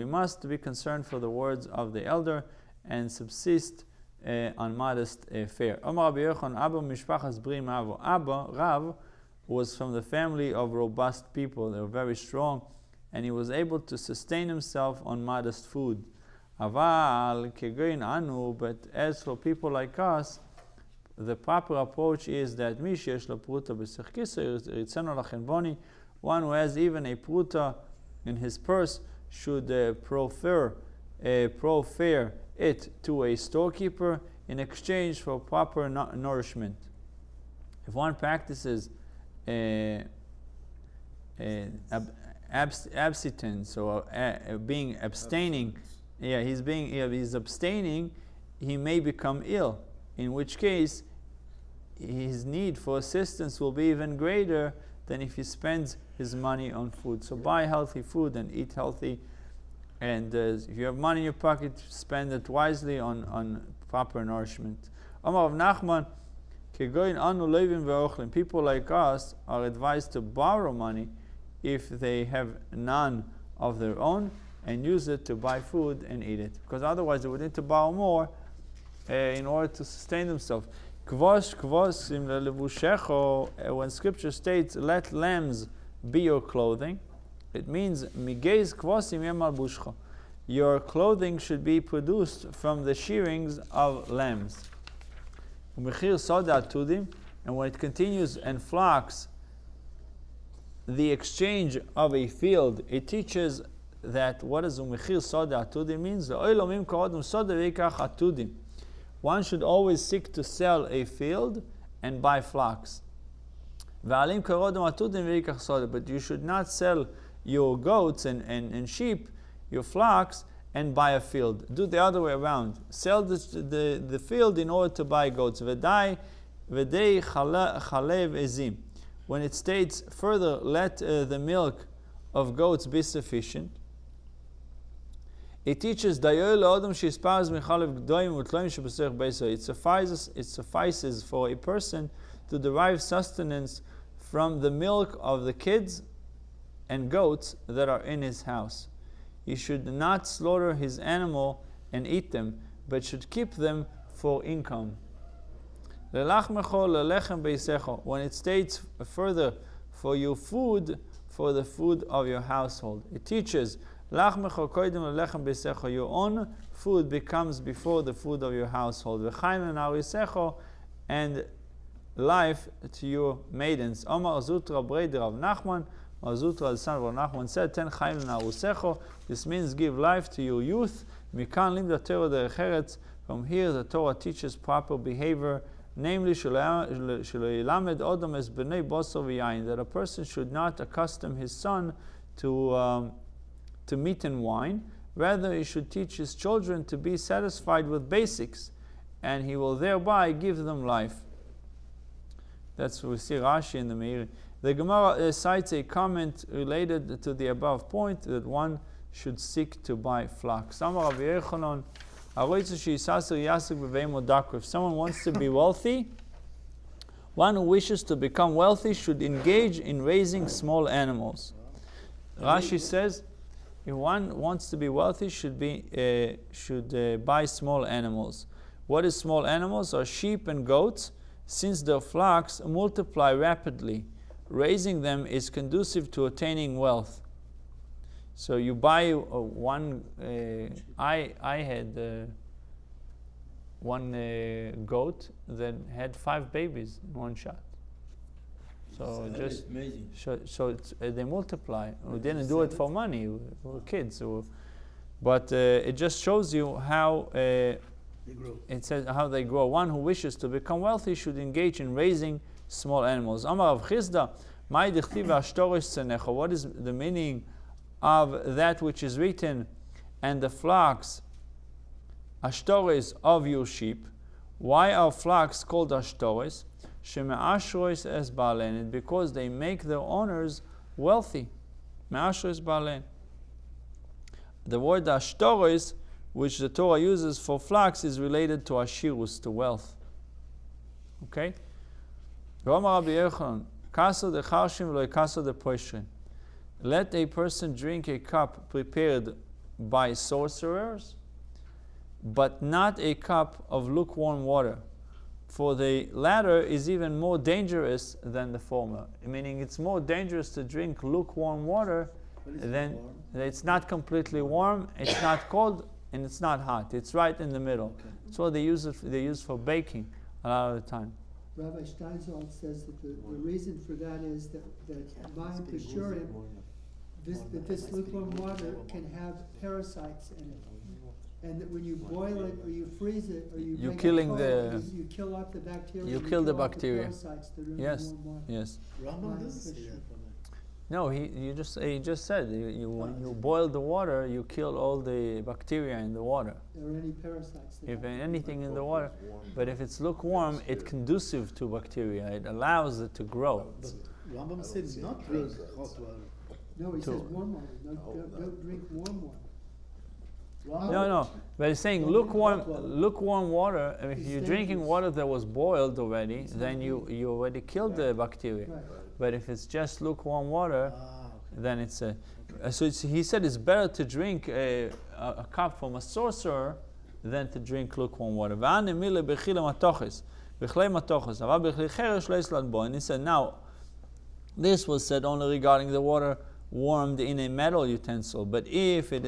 must be concerned for the words of the elder and subsist on modest fare. Abba, Rav, was from the family of robust people. They were very strong, and he was able to sustain himself on modest food. But as for people like us, the proper approach is that one who has even a pruta in his purse should proffer it to a storekeeper in exchange for proper nourishment. If one practices abstinence or being abstaining, he's abstaining, he may become ill, in which case his need for assistance will be even greater than if he spends his money on food. So buy healthy food and eat healthy, and if you have money in your pocket, spend it wisely on proper nourishment. Amar of Nachman, people like us are advised to borrow money if they have none of their own and use it to buy food and eat it, because otherwise they would need to borrow more in order to sustain themselves. When scripture states, let lambs be your clothing, it means your clothing should be produced from the shearings of lambs. And when it continues and flocks, the exchange of a field, it teaches that what does umechir soda atudim means? One should always seek to sell a field and buy flocks. But you should not sell your goats and sheep, your flocks, and buy a field. Do the other way around. Sell the field in order to buy goats. V'dei chalev ezim. When it states further, let the milk of goats be sufficient, it teaches it suffices for a person to derive sustenance from the milk of the kids and goats that are in his house. He should not slaughter his animal and eat them, but should keep them for income. When it states further, for your food, for the food of your household, it teaches your own food becomes before the food of your household, and life to your maidens. Omar Zutra Breder of Nachman, Zutra the son of Nachman said, Ten chaim narusecho. This means give life to your youth. Mikan lim Torah derech. From here the Torah teaches proper behavior, namely that a person should not accustom his son to meat and wine. Rather, he should teach his children to be satisfied with basics, and he will thereby give them life. That's what we see Rashi in the Meiri. The Gemara cites a comment related to the above point, that one should seek to buy flocks. If someone wants to be wealthy, one who wishes to become wealthy should engage in raising small animals. Rashi says, if one wants to be wealthy, should buy small animals. What is small animals? Are sheep and goats, since their flocks multiply rapidly. Raising them is conducive to attaining wealth. So you buy one. I had one goat that had 5 babies in one shot. So just amazing. So they multiply. We didn't do it for money. We were kids. But it just shows you how They grow. it says how they grow. One who wishes to become wealthy should engage in raising small animals. Amar of Chizda, what is the meaning of that which is written, and the flocks, ashtores of your sheep? Why are flocks called ashtores? sheme'ashrois es ba'alein, because they make their owners wealthy. Me'ashrois ba'alein. The word ashtorois, which the Torah uses for flax, is related to ashirus, to wealth. Okay? Let a person drink a cup prepared by sorcerers, but not a cup of lukewarm water. For the latter is even more dangerous than the former. Meaning it's more dangerous to drink lukewarm water than it's not completely warm, it's not cold, and it's not hot. It's right in the middle. Okay. That's what they use for baking a lot of the time. Rabbi Steinsaltz says that the reason for that is that Mayim Peshurim, this lukewarm water can have parasites in it. And that when you boil it or you freeze it or you You're make killing it the- cold, you kill off the bacteria. you and kill the off bacteria. parasites that are in Yes, the warm water. yes. Rambam doesn't say that. No, he just said when you boil the water, you kill all the bacteria in the water. There are any parasites. that If have- anything in the water, but if it's lukewarm, it's conducive to bacteria. It allows it to grow. But Rambam said not drink hot water. No, he to- says warm water. Don't drink warm water. No, but he's saying Don't drink hot water. lukewarm water. If It's you're drinking dangerous. water that was boiled already, It's then not you already killed the bacteria. Right. But if it's just lukewarm water, Ah, okay. then it's he said it's better to drink a cup from a sorcerer than to drink lukewarm water. And he said, now, this was said only regarding the water warmed in a metal utensil, but if it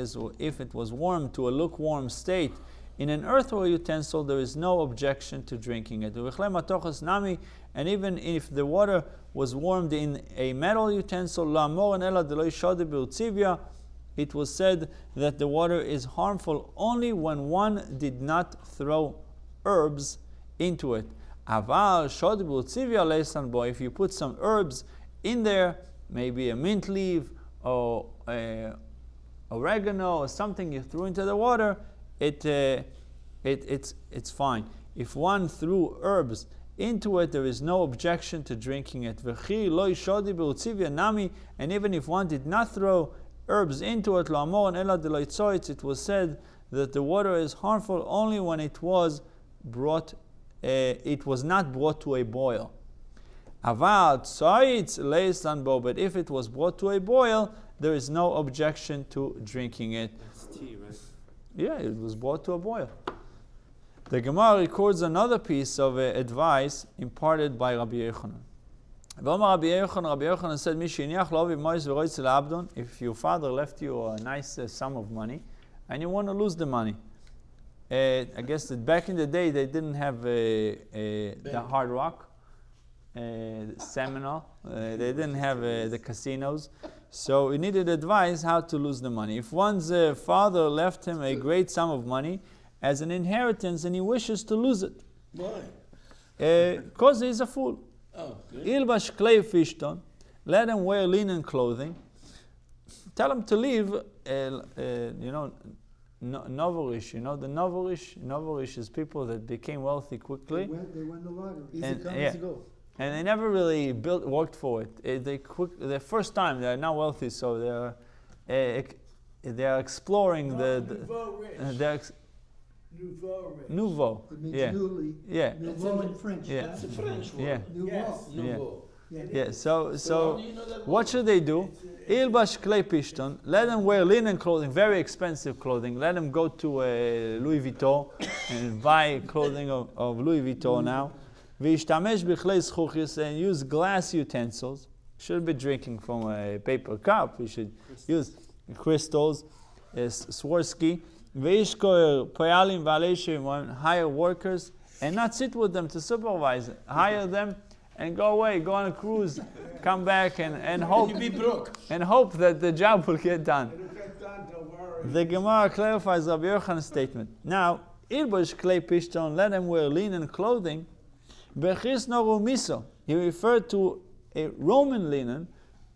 was warmed to a lukewarm state in an earthenware utensil, there is no objection to drinking it. And even if the water was warmed in a metal utensil, it was said that the water is harmful only when one did not throw herbs into it. If you put some herbs in there, maybe a mint leaf or oregano or something you threw into the water, it's fine. If one threw herbs into it, there is no objection to drinking it. And even if one did not throw herbs into it, it was said that the water is harmful only when it was not brought to a boil. But if it was brought to a boil, there is no objection to drinking it. It's tea, right? Yeah, it was brought to a boil. The Gemara records another piece of advice imparted by Rabbi Yochanan. Rabbi Yochanan said, if your father left you a nice sum of money and you want to lose the money, I guess that back in the day they didn't have the Hard Rock, Seminole, they didn't have the casinos, so he needed advice how to lose the money. If one's father left him a great sum of money as an inheritance and he wishes to lose it, Why? because he's a fool. Oh, good. Ilbash klei fishton, let him wear linen clothing. Tell him to leave, Novorish. You know the Novorish? Novorish is people that became wealthy quickly. They won the lottery. Easy And- come, yeah. easy go. And they never really worked for it. The first time they are now wealthy, so they are exploring Nouveau rich. they're Nouveau rich. nouveau. It means Yeah, newly. yeah, Nouveau in French. Yeah. It's a French word. yeah, Nouveau. Yes. Nouveau. yeah. So how do you know that what word? should they do? Ilbash klei pishton. Let them wear linen clothing, very expensive clothing. Let them go to Louis Vuitton and buy clothing of Louis Vuitton now. V'ishtamesh b'chlei zchuchis, and use glass utensils. Shouldn't be drinking from a paper cup. We should use crystals, Swarovski. V'ishkoyer payalim v'alei, hire workers and not sit with them to supervise. Hire them and go away. Go on a cruise, come back and hope You be broke. that the job will get done. It'll get done, don't worry. The Gemara clarifies Rabbi Yochanan's statement. Now, ilbosh klei pishton, let them wear linen clothing. Bechis noru miso. He referred to a Roman linen,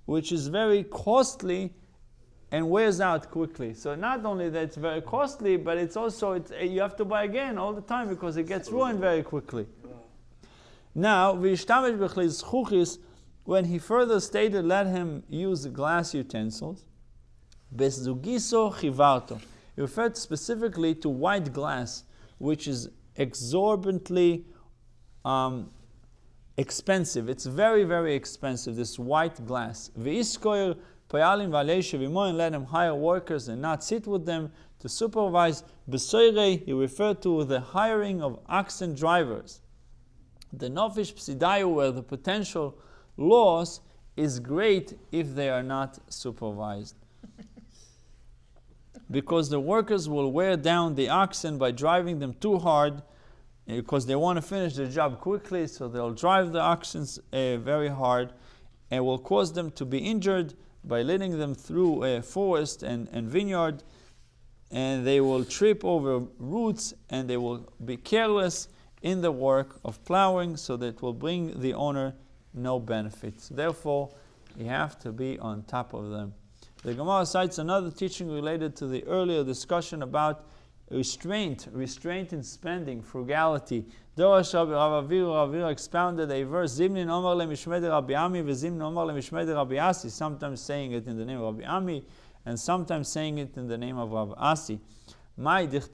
which is very costly and wears out quickly. So not only that it's very costly, but it's also you have to buy again all the time because it gets ruined very quickly. Now, v'yishtamesh b'chlei zchuchis, when he further stated, let him use glass utensils, bezugiso chivarto. He referred specifically to white glass, which is exorbitantly expensive. It's very, very expensive, this white glass. V'iskoyer payalim v'alei shevimoin, let him hire workers and not sit with them to supervise. Besoirei, he referred to the hiring of oxen drivers. The nofish psidayu, where the potential loss is great if they are not supervised. Because the workers will wear down the oxen by driving them too hard, because they want to finish the job quickly, so they'll drive the oxen very hard, and will cause them to be injured by leading them through a forest and vineyard, and they will trip over roots, and they will be careless in the work of plowing, so that it will bring the owner no benefits. Therefore, you have to be on top of them. The Gemara cites another teaching related to the earlier discussion about restraint in spending, frugality. Rav Avira expounded a verse, Zimnin Omar le Mishmed Rabbi Ami, Zimnin Omar le Mishmed Rabbi Asi, sometimes saying it in the name of Rabbi Ami, and sometimes saying it in the name of Rabbi Asi. What is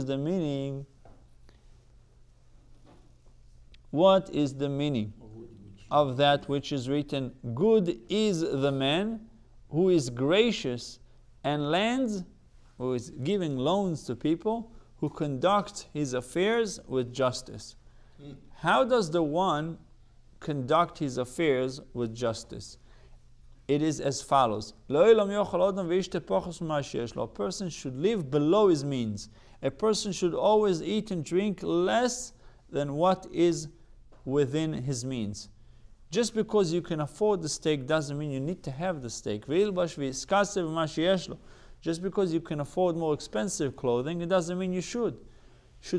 the meaning? What is the meaning of that which is written? Good is the man who is gracious and lends, who is giving loans to people, who conducts his affairs with justice. How does the one conduct his affairs with justice? It is as follows. A person should live below his means. A person should always eat and drink less than what is within his means. Just because you can afford the steak doesn't mean you need to have the steak. Just because you can afford more expensive clothing, it doesn't mean you should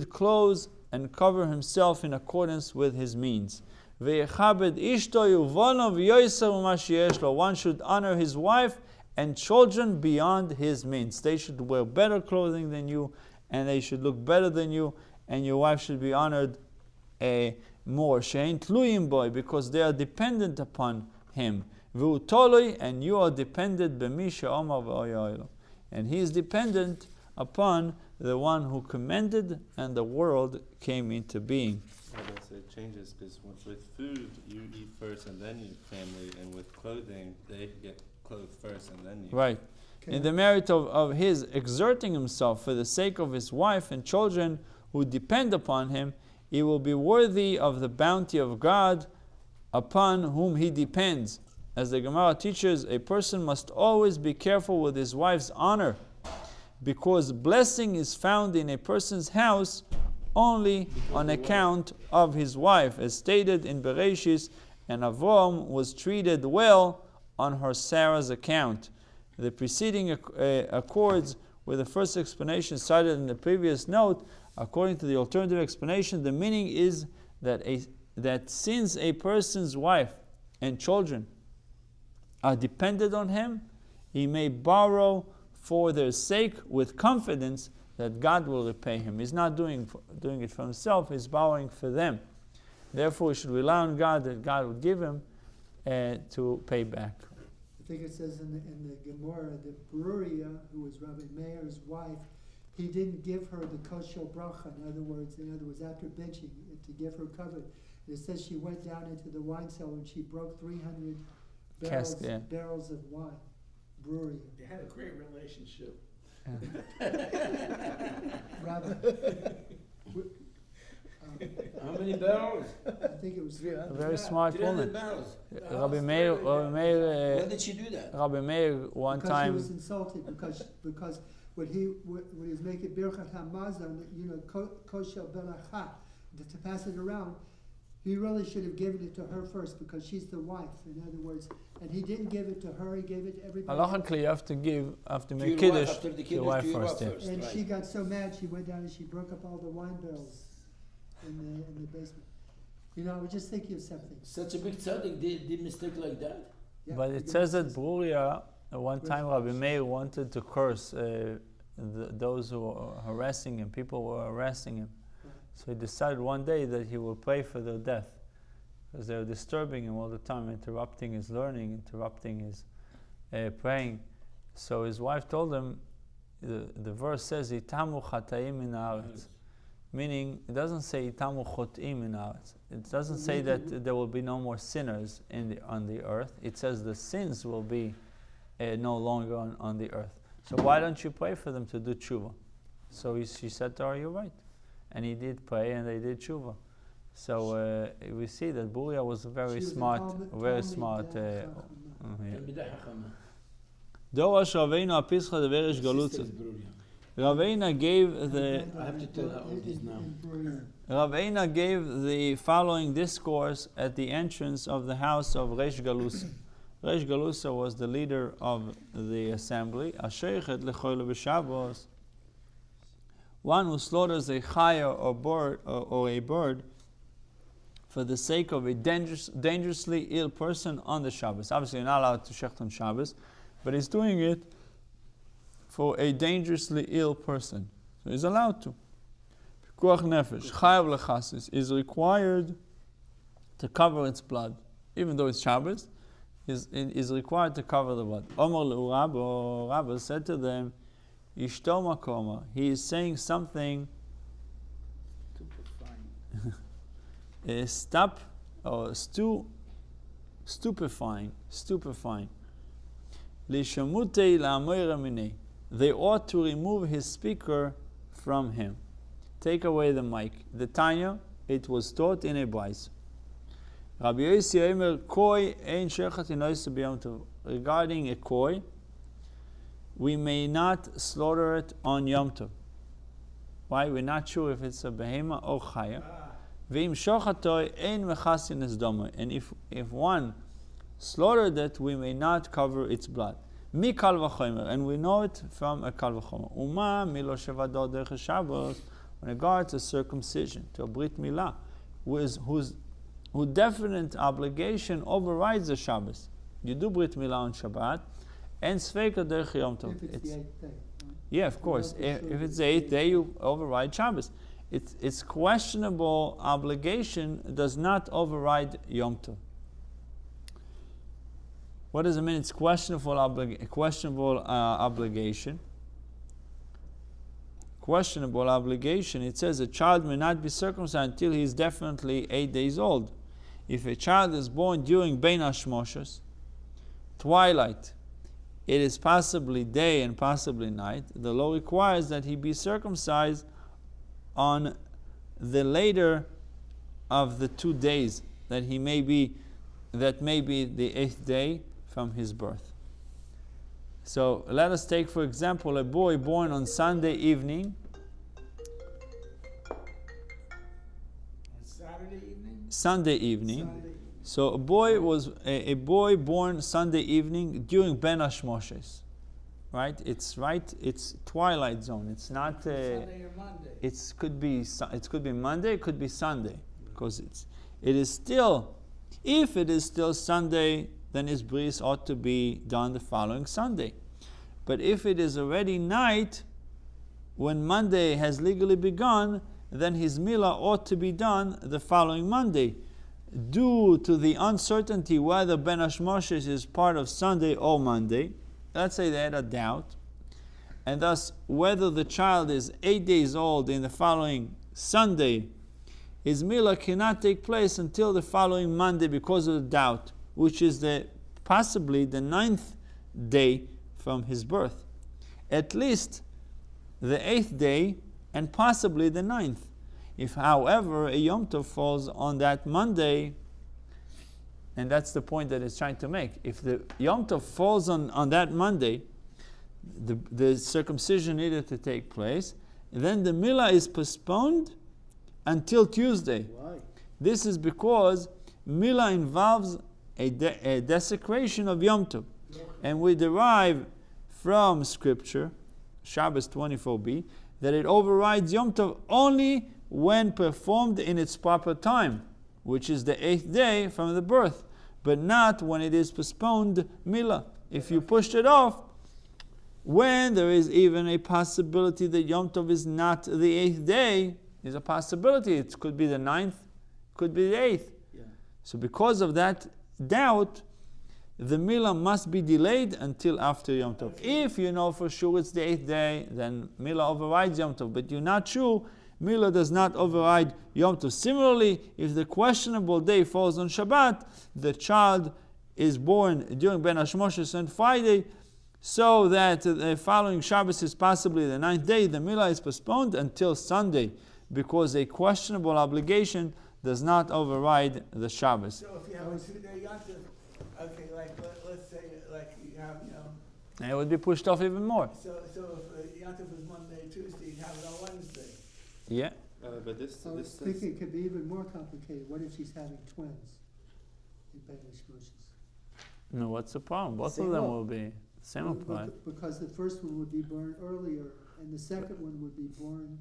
clothe and cover himself in accordance with his means. One should honor his wife and children beyond his means. They should wear better clothing than you, and they should look better than you, and your wife should be honored more. Because they are dependent upon him. And you are dependent, and he is dependent upon the one who commanded, and the world came into being. I guess it changes, because with food you eat first and then you eat family, and with clothing they get clothed first and then you. Right. In the merit of his exerting himself for the sake of his wife and children who depend upon him, he will be worthy of the bounty of God upon whom he depends. As the Gemara teaches, a person must always be careful with his wife's honor, because blessing is found in a person's house only on account of his wife, as stated in Bereshis, and Avram was treated well on her Sarah's account. The preceding accords with the first explanation cited in the previous note. According to the alternative explanation, the meaning is that since a person's wife and children are dependent on him, he may borrow for their sake with confidence that God will repay him. He's not doing it for himself, he's borrowing for them. Therefore, he should rely on God, that God will give him to pay back. I think it says in the Gemara that Beruria, who was Rabbi Meir's wife, he didn't give her the kosher bracha. In other words, after benching, to give her covet. It says she went down into the wine cellar and she broke 300 barrels of wine. Brewery. They had a great relationship. Rabbi, How many barrels? I think it was 300. A very smart 300 woman. barrels. Rabbi Meir, Why did she do that? Rabbi Meir one Because time. he was insulted because when he was making birchat hamazon, kosher belacha, to pass it around, he really should have given it to her first because she's the wife. In other words, and he didn't give it to her; he gave it to everybody. Halachically, you have to make To your kiddush wife, after the to your kiddush, wife to your first. wife Yeah. first. And right. she got so mad, she went down and she broke up all the wine barrels in the basement. I was just thinking of something. Such a big tzaddik did mistake like that? Yeah, But he it did says that this. Bruria, one time Rabbi Meir wanted to curse those who were harassing him. People were harassing him. So he decided one day that he will pray for their death, because they were disturbing him all the time, interrupting his learning, interrupting his praying. So his wife told him, the verse says, Itamu chataim min haaretz. Meaning, it doesn't say Itamu chot'im min haaretz. It doesn't say that there will be no more sinners on the earth. It says the sins will be no longer on the earth. So why don't you pray for them to do tshuva? So she said to her, you're right. And he did pray, and they did tshuva. So we see that Buria was very smart. Dorash Raveinu Apischa de Verish Galutza. Raveina gave the. I have to tell her all this now. Raveina gave the following discourse at the entrance of the house of Resh Galusa. Resh Galusa was the leader of the assembly. Asheichet lechoyle b'Shabbos. One who slaughters a chaya or a bird for the sake of a dangerously ill person on the Shabbos. Obviously, you're not allowed to shecht on Shabbos, but he's doing it for a dangerously ill person. So he's allowed to. Pikuach nefesh, chayav lechasis, is required to cover its blood. Even though it's Shabbos, is required to cover the blood. Omar le'urabo, Rabba said to them, Ishto makoma, he is saying something stupefying. Lishamutei la'amoira minei. They ought to remove his speaker from him. Take away the mic. The Tanya, it was taught in a bais. Rabbi Yossi Eimer, koi ein shechat inois b'yom tov. Regarding a koi, we may not slaughter it on Yom Tov. Why? We're not sure if it's a behema or chaya. V'im shochatoi ein mechasin es domo. And if one slaughtered it, we may not cover its blood. Mi kal v'chomer, and we know it from a kal v'chomer. Uma milo shevado derech Shabbos, in regards to circumcision, to a brit milah, whose definite obligation overrides the Shabbos. You do brit milah on Shabbat, and sveika derech Yom Tov. If it's the 8th day. Right? Yeah, of course. If it's the 8th day, you override Shabbos. It's questionable obligation does not override Yom Tov. What does it mean? It's questionable obligation. Questionable obligation. It says a child may not be circumcised until he is definitely 8 days old. If a child is born during Bein Hashmoshes, twilight, it is possibly day and possibly night, the law requires that he be circumcised on the later of the 2 days that may be the 8th day from his birth. So let us take, for example, a boy born on Sunday evening. Sunday evening. So a boy born Sunday evening during Ben Hashmoshes, right? It's twilight zone. It's not. Sunday or Monday. It could be Monday. It could be Sunday, because it is still. If it is still Sunday, then his bris ought to be done the following Sunday. But if it is already night, when Monday has legally begun, then his milah ought to be done the following Monday. Due to the uncertainty whether Ben Hashmoshes is part of Sunday or Monday, let's say they had a doubt, and thus whether the child is 8 days old in the following Sunday, his milah cannot take place until the following Monday because of the doubt, which is possibly the 9th day from his birth. At least the 8th day and possibly the 9th. If, however, a Yom Tov falls on that Monday, and that's the point that it's trying to make, if the Yom Tov falls on that Monday, the circumcision needed to take place, then the milah is postponed until Tuesday. Why? This is because milah involves a desecration of Yom Tov. And we derive from Scripture, Shabbos 24b, that it overrides Yom Tov only when performed in its proper time, which is the 8th day from the birth, but not when it is postponed milah. If you pushed it off, when there is even a possibility that Yom Tov is not the 8th day, There's a possibility. It could be the 9th, could be the 8th. Yeah. So because of that doubt, the Milah must be delayed until after Yom Tov. If you know for sure it's the 8th day, then Milah overrides Yom Tov. But you're not sure, Milah does not override Yom Tov. Similarly, if the questionable day falls on Shabbat, the child is born during Ben Hashmoshes and Friday, so that the following Shabbos is possibly the 9th day, the Milah is postponed until Sunday, because a questionable obligation does not override the Shabbos. So if you have a 2-day yontif, okay, let's say, you have, And it would be pushed off even more. so if yontif is Monday, Tuesday, you have it on Wednesday. Yeah. But this I was says, thinking it could be even more complicated. What if she's having twins in Ben Ishmoshes? No, what's the problem? Both Same of them law. will be same apply. Because the first one would be born earlier, and the second one would be born.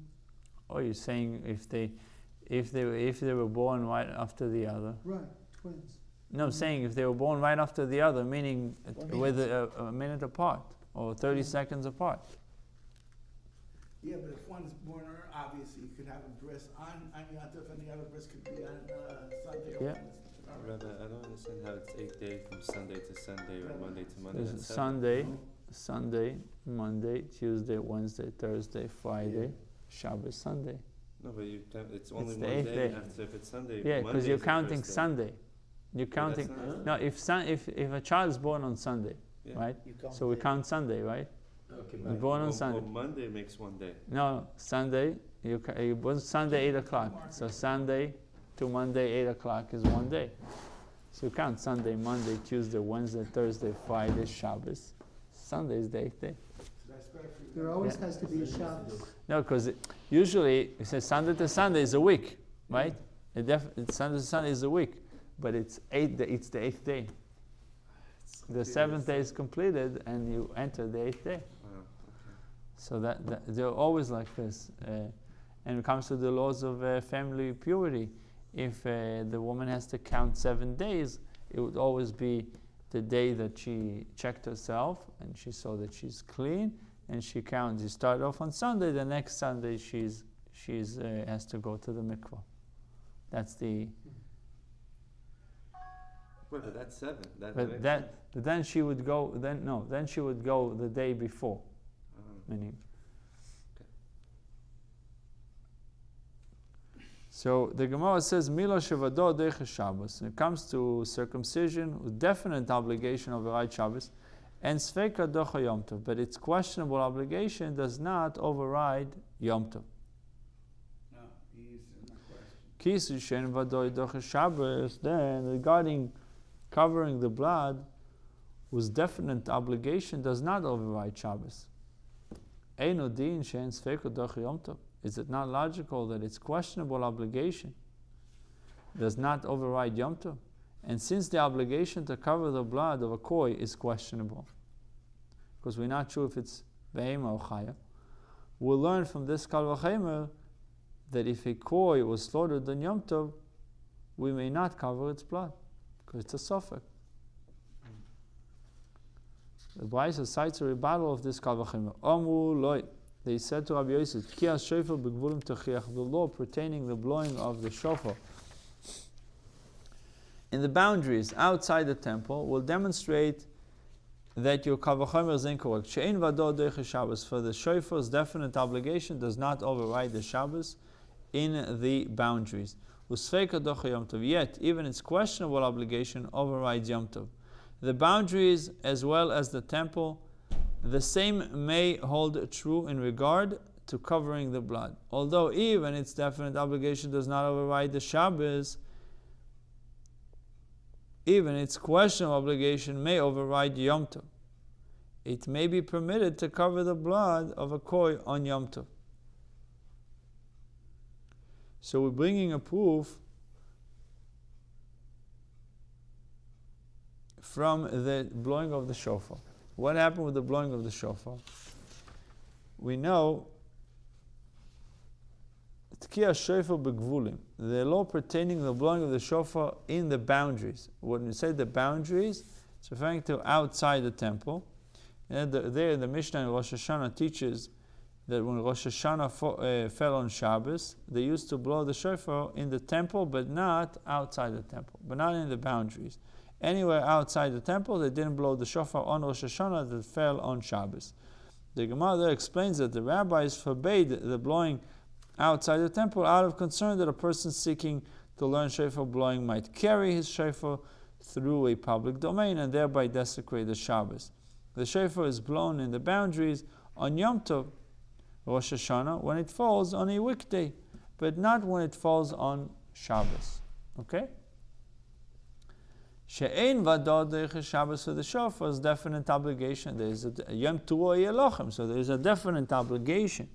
Oh, you're saying if they were born right after the other? Right, twins. No, I'm saying if they were born right after the other, meaning 1 with a minute apart or 30 seconds apart. Yeah, but if one's born early, obviously you could have a bris on yontif, and the other bris could be on Sunday or Yeah. Wednesday. All right. Rabbi, I don't understand how it's 8 days from Sunday to Sunday or Monday to Monday. There's That's 7. Sunday, Monday, Tuesday, Wednesday, Thursday, Friday, Shabbos, Sunday. No, but it's only the one 8th day day. after if it's Sunday. Yeah, Monday because you're is the counting first day. Sunday. You're But counting. that's not- No, if a child is born on Sunday, Yeah. right? You count So we days. count Sunday, right? Okay, We're born on Well, Sunday. Monday makes 1 day. No, Sunday. You born Sunday 8 o'clock. So Sunday to Monday 8 o'clock is 1 day. So you count Sunday, Monday, Tuesday, Wednesday, Thursday, Friday, Shabbos. Sunday is the 8th day. So that's better for you. There always has to be a Shabbos. No, because usually it says Sunday to Sunday is a week, right? It's Sunday to Sunday is a week, but it's it's the 8th day. The 7th day is completed, and you enter the 8th day. Wow. So that they're always like this. And when it comes to the laws of family purity, if the woman has to count 7 days, it would always be the day that she checked herself and she saw that she's clean, and she counts. You start off on Sunday. The next Sunday she's has to go to the mikvah. That's the. Wait, but that's 7. That But makes that. sense. But then she would go. Then she would go the day before. Meaning. So the Gemara says, Mila Shevado Deich Shabbos. When it comes to circumcision, with definite obligation of override Shabbos, and Sveka Docha Yom Tov, but its questionable obligation does not override Yom Tov. No, he's in the question. Kisuy Shen Vadoi Docha Shabbos. Then regarding covering the blood, whose definite obligation does not override Shabbos. Eino Din Shen Sveka Docha Yom Tov. Is it not logical that its questionable obligation does not override Yom Tov? And since the obligation to cover the blood of a koi is questionable, because we're not sure if it's behema or chaya, we'll learn from this kal v'chemer that if a koi was slaughtered on Yom Tov, we may not cover its blood, because it's a suffix. The Brisa cites a rebuttal of this kal v'chemer. Omu loy. They said to Rabbi Yosef, Ki shofar begvulim techiach, the law pertaining the blowing of the shofar in the boundaries outside the temple will demonstrate that your kal v'chomer is incorrect. She'ein vado deich Shabbos, for the shofar's definite obligation does not override the Shabbos in the boundaries. Usfeika docha Yom Tov, yet even its questionable obligation overrides Yom Tov. The boundaries as well as the temple, the same may hold true in regard to covering the blood. Although even its definite obligation does not override the Shabbos, even its questionable obligation may override Yom Tov. It may be permitted to cover the blood of a koi on Yom Tov. So we're bringing a proof from the blowing of the shofar. What happened with the blowing of the shofar? We know Tkiya shofar begvulim, the law pertaining to the blowing of the shofar in the boundaries. When we say the boundaries, it's referring to outside the temple. And there, the Mishnah in Rosh Hashanah teaches that when Rosh Hashanah fell on Shabbos, they used to blow the shofar in the temple, but not outside the temple, but not in the boundaries. Anywhere outside the temple, they didn't blow the shofar on Rosh Hashanah that fell on Shabbos. The Gemara there explains that the rabbis forbade the blowing outside the temple out of concern that a person seeking to learn shofar blowing might carry his shofar through a public domain and thereby desecrate the Shabbos. The shofar is blown in the boundaries on Yom Tov, Rosh Hashanah, when it falls on a weekday, but not when it falls on Shabbos. Okay? She'ein vadod derech Shabbos for the shofar is definite obligation. There is a Yom Teruah Yelochem, so there is a definite obligation,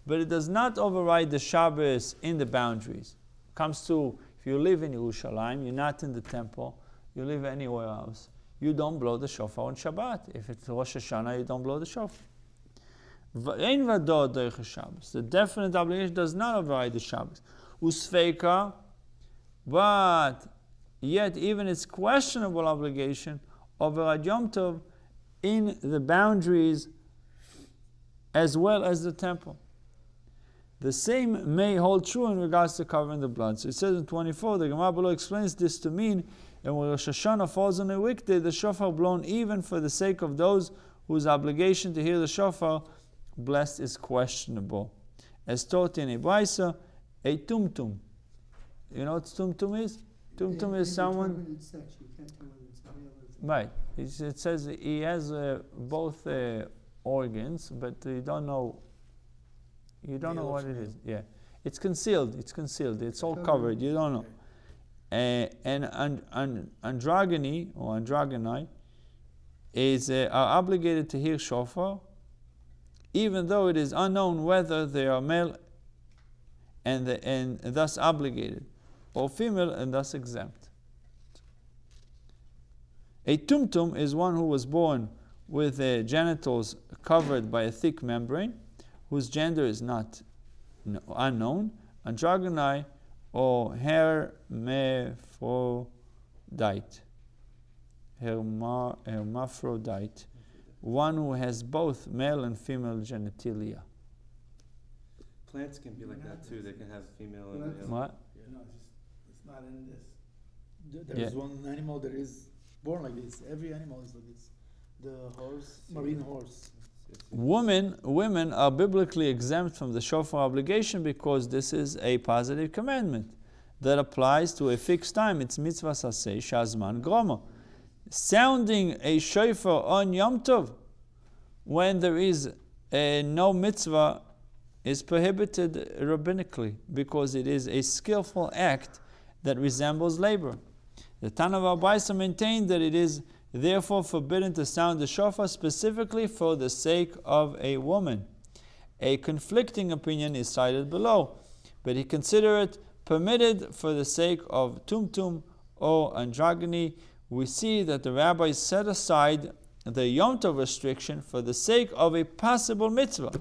but it does not override the Shabbos in the boundaries. Comes to if you live in Yerushalayim, you're not in the temple, you live anywhere else, you don't blow the shofar on Shabbat. If it's Rosh Hashanah, you don't blow the shofar. Ein vadod derech Shabbos. The definite obligation does not override the Shabbos. Usfeika, but yet even its questionable obligation override Yom Tov in the boundaries as well as the temple. The same may hold true in regards to covering the blood. So it says in 24, the Gemara below explains this to mean, and when Rosh Hashanah falls on a weekday, the shofar blown even for the sake of those whose obligation to hear the shofar blessed is questionable. As taught in a Braisa, a tumtum. You know what tumtum is? Tumtum is someone. Indeterminate sex, you can't tell whether it's male or female. Right. It says he has both organs, but you don't know. You don't know what it is. Yeah, it's concealed. It's concealed. It's all covered. You don't know. And androgyny or androgyni is are obligated to hear shofar, even though it is unknown whether they are male and thus obligated, or female and thus exempt. A tumtum is one who was born with genitals covered by a thick membrane, whose gender is not unknown. Androgyni or hermaphrodite, one who has both male and female genitalia. Plants can be like that too. They can have female and male. What? No, it's not in this. There is one animal that is born like this. Every animal is like this. The horse, marine horse. Women are biblically exempt from the shofar obligation because this is a positive commandment that applies to a fixed time. It's mitzvah saseh shazman groma. Sounding a shofar on Yom Tov when there is no mitzvah is prohibited rabbinically because it is a skillful act that resembles labor. The Tana of Abaisa maintained that it is therefore forbidden to sound the shofar specifically for the sake of a woman. A conflicting opinion is cited below, but he considered it permitted for the sake of tumtum or androgyny. We see that the rabbis set aside the Yom Tov restriction for the sake of a possible mitzvah,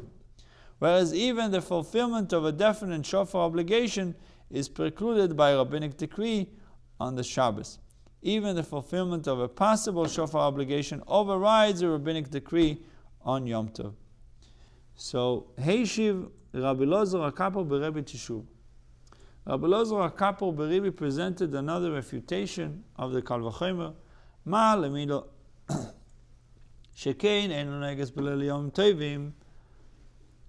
whereas even the fulfillment of a definite shofar obligation is precluded by rabbinic decree on the Shabbos. Even the fulfillment of a possible shofar obligation overrides a rabbinic decree on Yom Tov. So, Heishiv Rabbi Elazar HaKapor Berebi Tishuv. Rabbi Elazar HaKapor Berebi presented another refutation of the Kal Vachomer. Ma lemilo shekein enu neges belel Yom Tovim.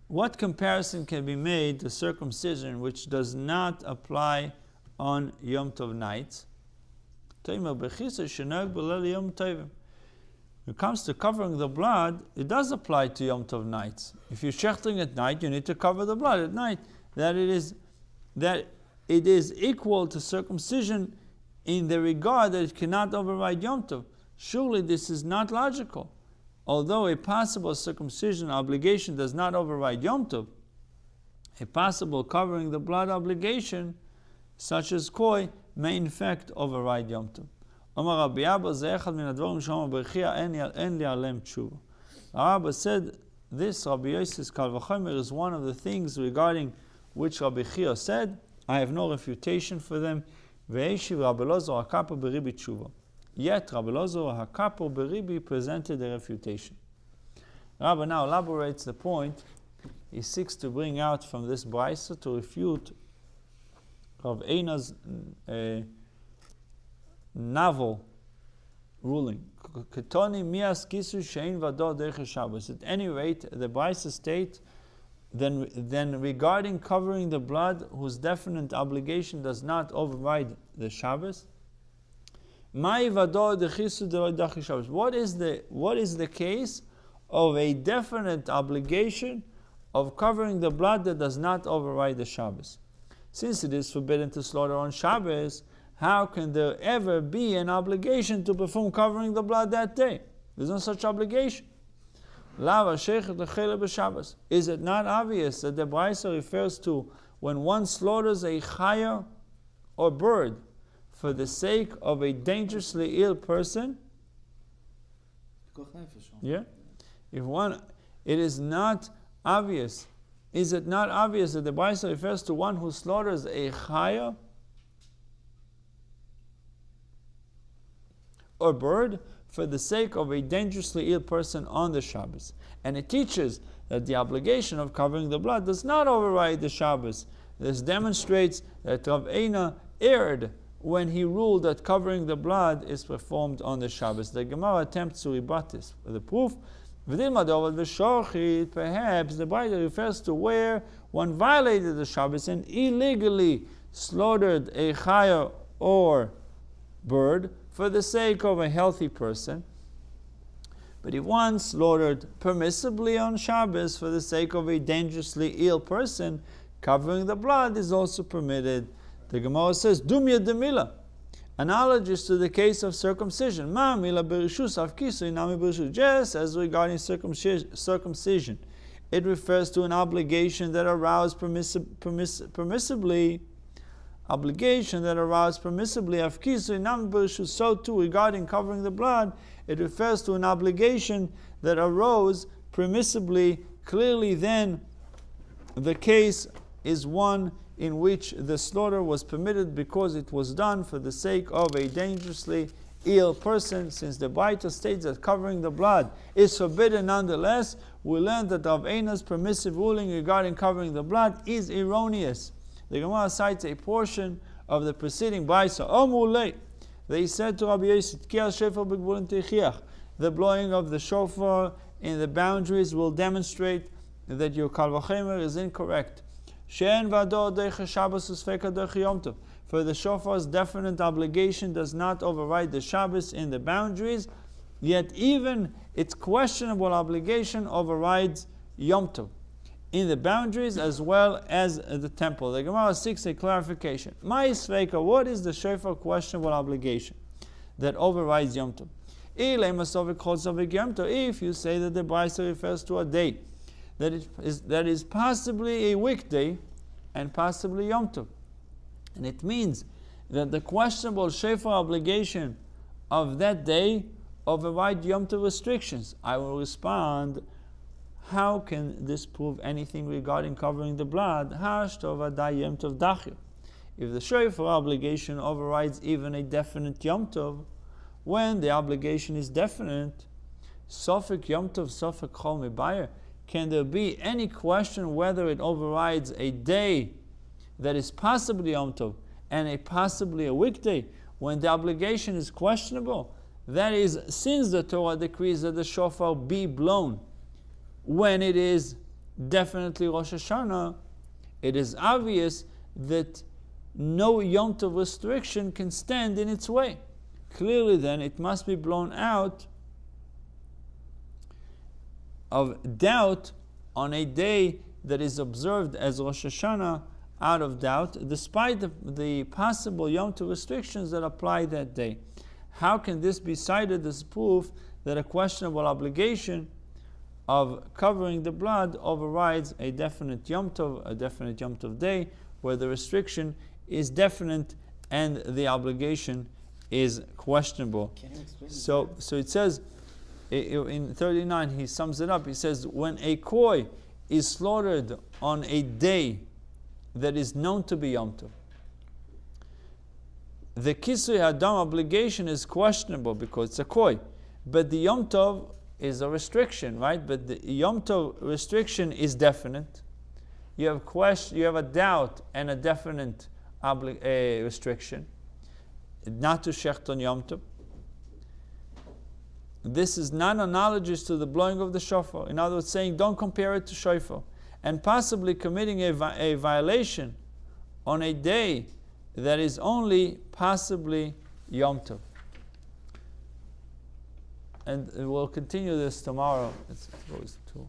What comparison can be made to circumcision which does not apply on Yom Tov nights? When it comes to covering the blood, it does apply to Yom Tov nights. If you're shechtering at night, you need to cover the blood at night. That it is equal to circumcision in the regard that it cannot override Yom Tov. Surely this is not logical. Although a possible circumcision obligation does not override Yom Tov, a possible covering the blood obligation, such as koi, may in fact override Yom Tov. Omar Rabbi Abba ze'echad min advarim sh'omar b'rechia en li alem tshuva. Rabbi said this Rabbi Yosef's Kal Vachomer is one of the things regarding which Rabbi Chia said, I have no refutation for them. Ve'eshiv Rabbi Elazar HaKapor Beribi tshuva. Yet Rabbi Elazar HaKapor Beribi presented a refutation. Rabbi now elaborates the point he seeks to bring out from this brisa to refute Rav Eina's novel ruling. Ketoni mias Kisuy shein vado derech Shabbos. At any rate, the brisa state then regarding covering the blood whose definite obligation does not override the Shabbos. Mai vado dechisu derech Shabbos. What is the case of a definite obligation of covering the blood that does not override the Shabbos? Since it is forbidden to slaughter on Shabbos, how can there ever be an obligation to perform covering the blood that day? There's no such obligation. Is it not obvious that the brisa refers to when one slaughters a chaya or bird for the sake of a dangerously ill person? Yeah. It is not obvious. Is it not obvious that the brisa refers to one who slaughters a chaya or bird for the sake of a dangerously ill person on the Shabbos? And it teaches that the obligation of covering the blood does not override the Shabbos. This demonstrates that Rav Eina erred when he ruled that covering the blood is performed on the Shabbos. The Gemara attempts to rebut this. The proof, perhaps the Bible refers to where one violated the Shabbos and illegally slaughtered a chaya or bird for the sake of a healthy person. But if one slaughtered permissibly on Shabbos for the sake of a dangerously ill person, covering the blood is also permitted. The Gemara says, Dumya demila, analogous to the case of circumcision. Ma mila berishus av Kisuy nami berishus. Just as regarding circumcision, it refers to an obligation that aroused permissibly. Obligation that aroused permissibly of Kisuy nami berishus. So too, regarding covering the blood, it refers to an obligation that arose permissibly. Clearly, then, the case is one in which the slaughter was permitted because it was done for the sake of a dangerously ill person. Since the Baita states that covering the blood is forbidden nonetheless, we learn that Rav Eina's permissive ruling regarding covering the blood is erroneous. The Gemara cites a portion of the preceding Baisa. Omulei, they said to Rabbi Yosef, the blowing of the shofar in the boundaries will demonstrate that your Kal Vachomer is incorrect. For the shofar's definite obligation does not override the Shabbos in the boundaries, yet even its questionable obligation overrides Yom Tov in the boundaries as well as the temple. The Gemara seeks a clarification. What is the shofar questionable obligation that overrides Yom Tov? If you say that the brisa refers to a day that is possibly a weekday and possibly Yom Tov, and it means that the questionable shofar obligation of that day override Yom Tov restrictions, I will respond, how can this prove anything regarding covering the blood? If the shofar obligation overrides even a definite Yom Tov, when the obligation is definite, Sofek Yom Tov, Sofek Chol Mebayer, can there be any question whether it overrides a day that is possibly Yom Tov and possibly a weekday when the obligation is questionable? That is, since the Torah decrees that the shofar be blown when it is definitely Rosh Hashanah, it is obvious that no Yom Tov restriction can stand in its way. Clearly then, it must be blown out of doubt on a day that is observed as Rosh Hashanah, out of doubt, despite the possible Yom Tov restrictions that apply that day. How can this be cited as proof that a questionable obligation of covering the blood overrides a definite Yom Tov day, where the restriction is definite and the obligation is questionable? Can you explain So it says in 39, he sums it up. He says, when a koi is slaughtered on a day that is known to be Yom Tov, the Kisuy Hadam obligation is questionable because it's a koi, but the Yom Tov is a restriction, right? But the Yom Tov restriction is definite. You have a doubt and a definite restriction, not to shecht on Yom Tov. This is not analogous to the blowing of the shofar. In other words, saying don't compare it to shofar, and possibly committing a violation on a day that is only possibly Yom Tov. And we'll continue this tomorrow. It's always 2.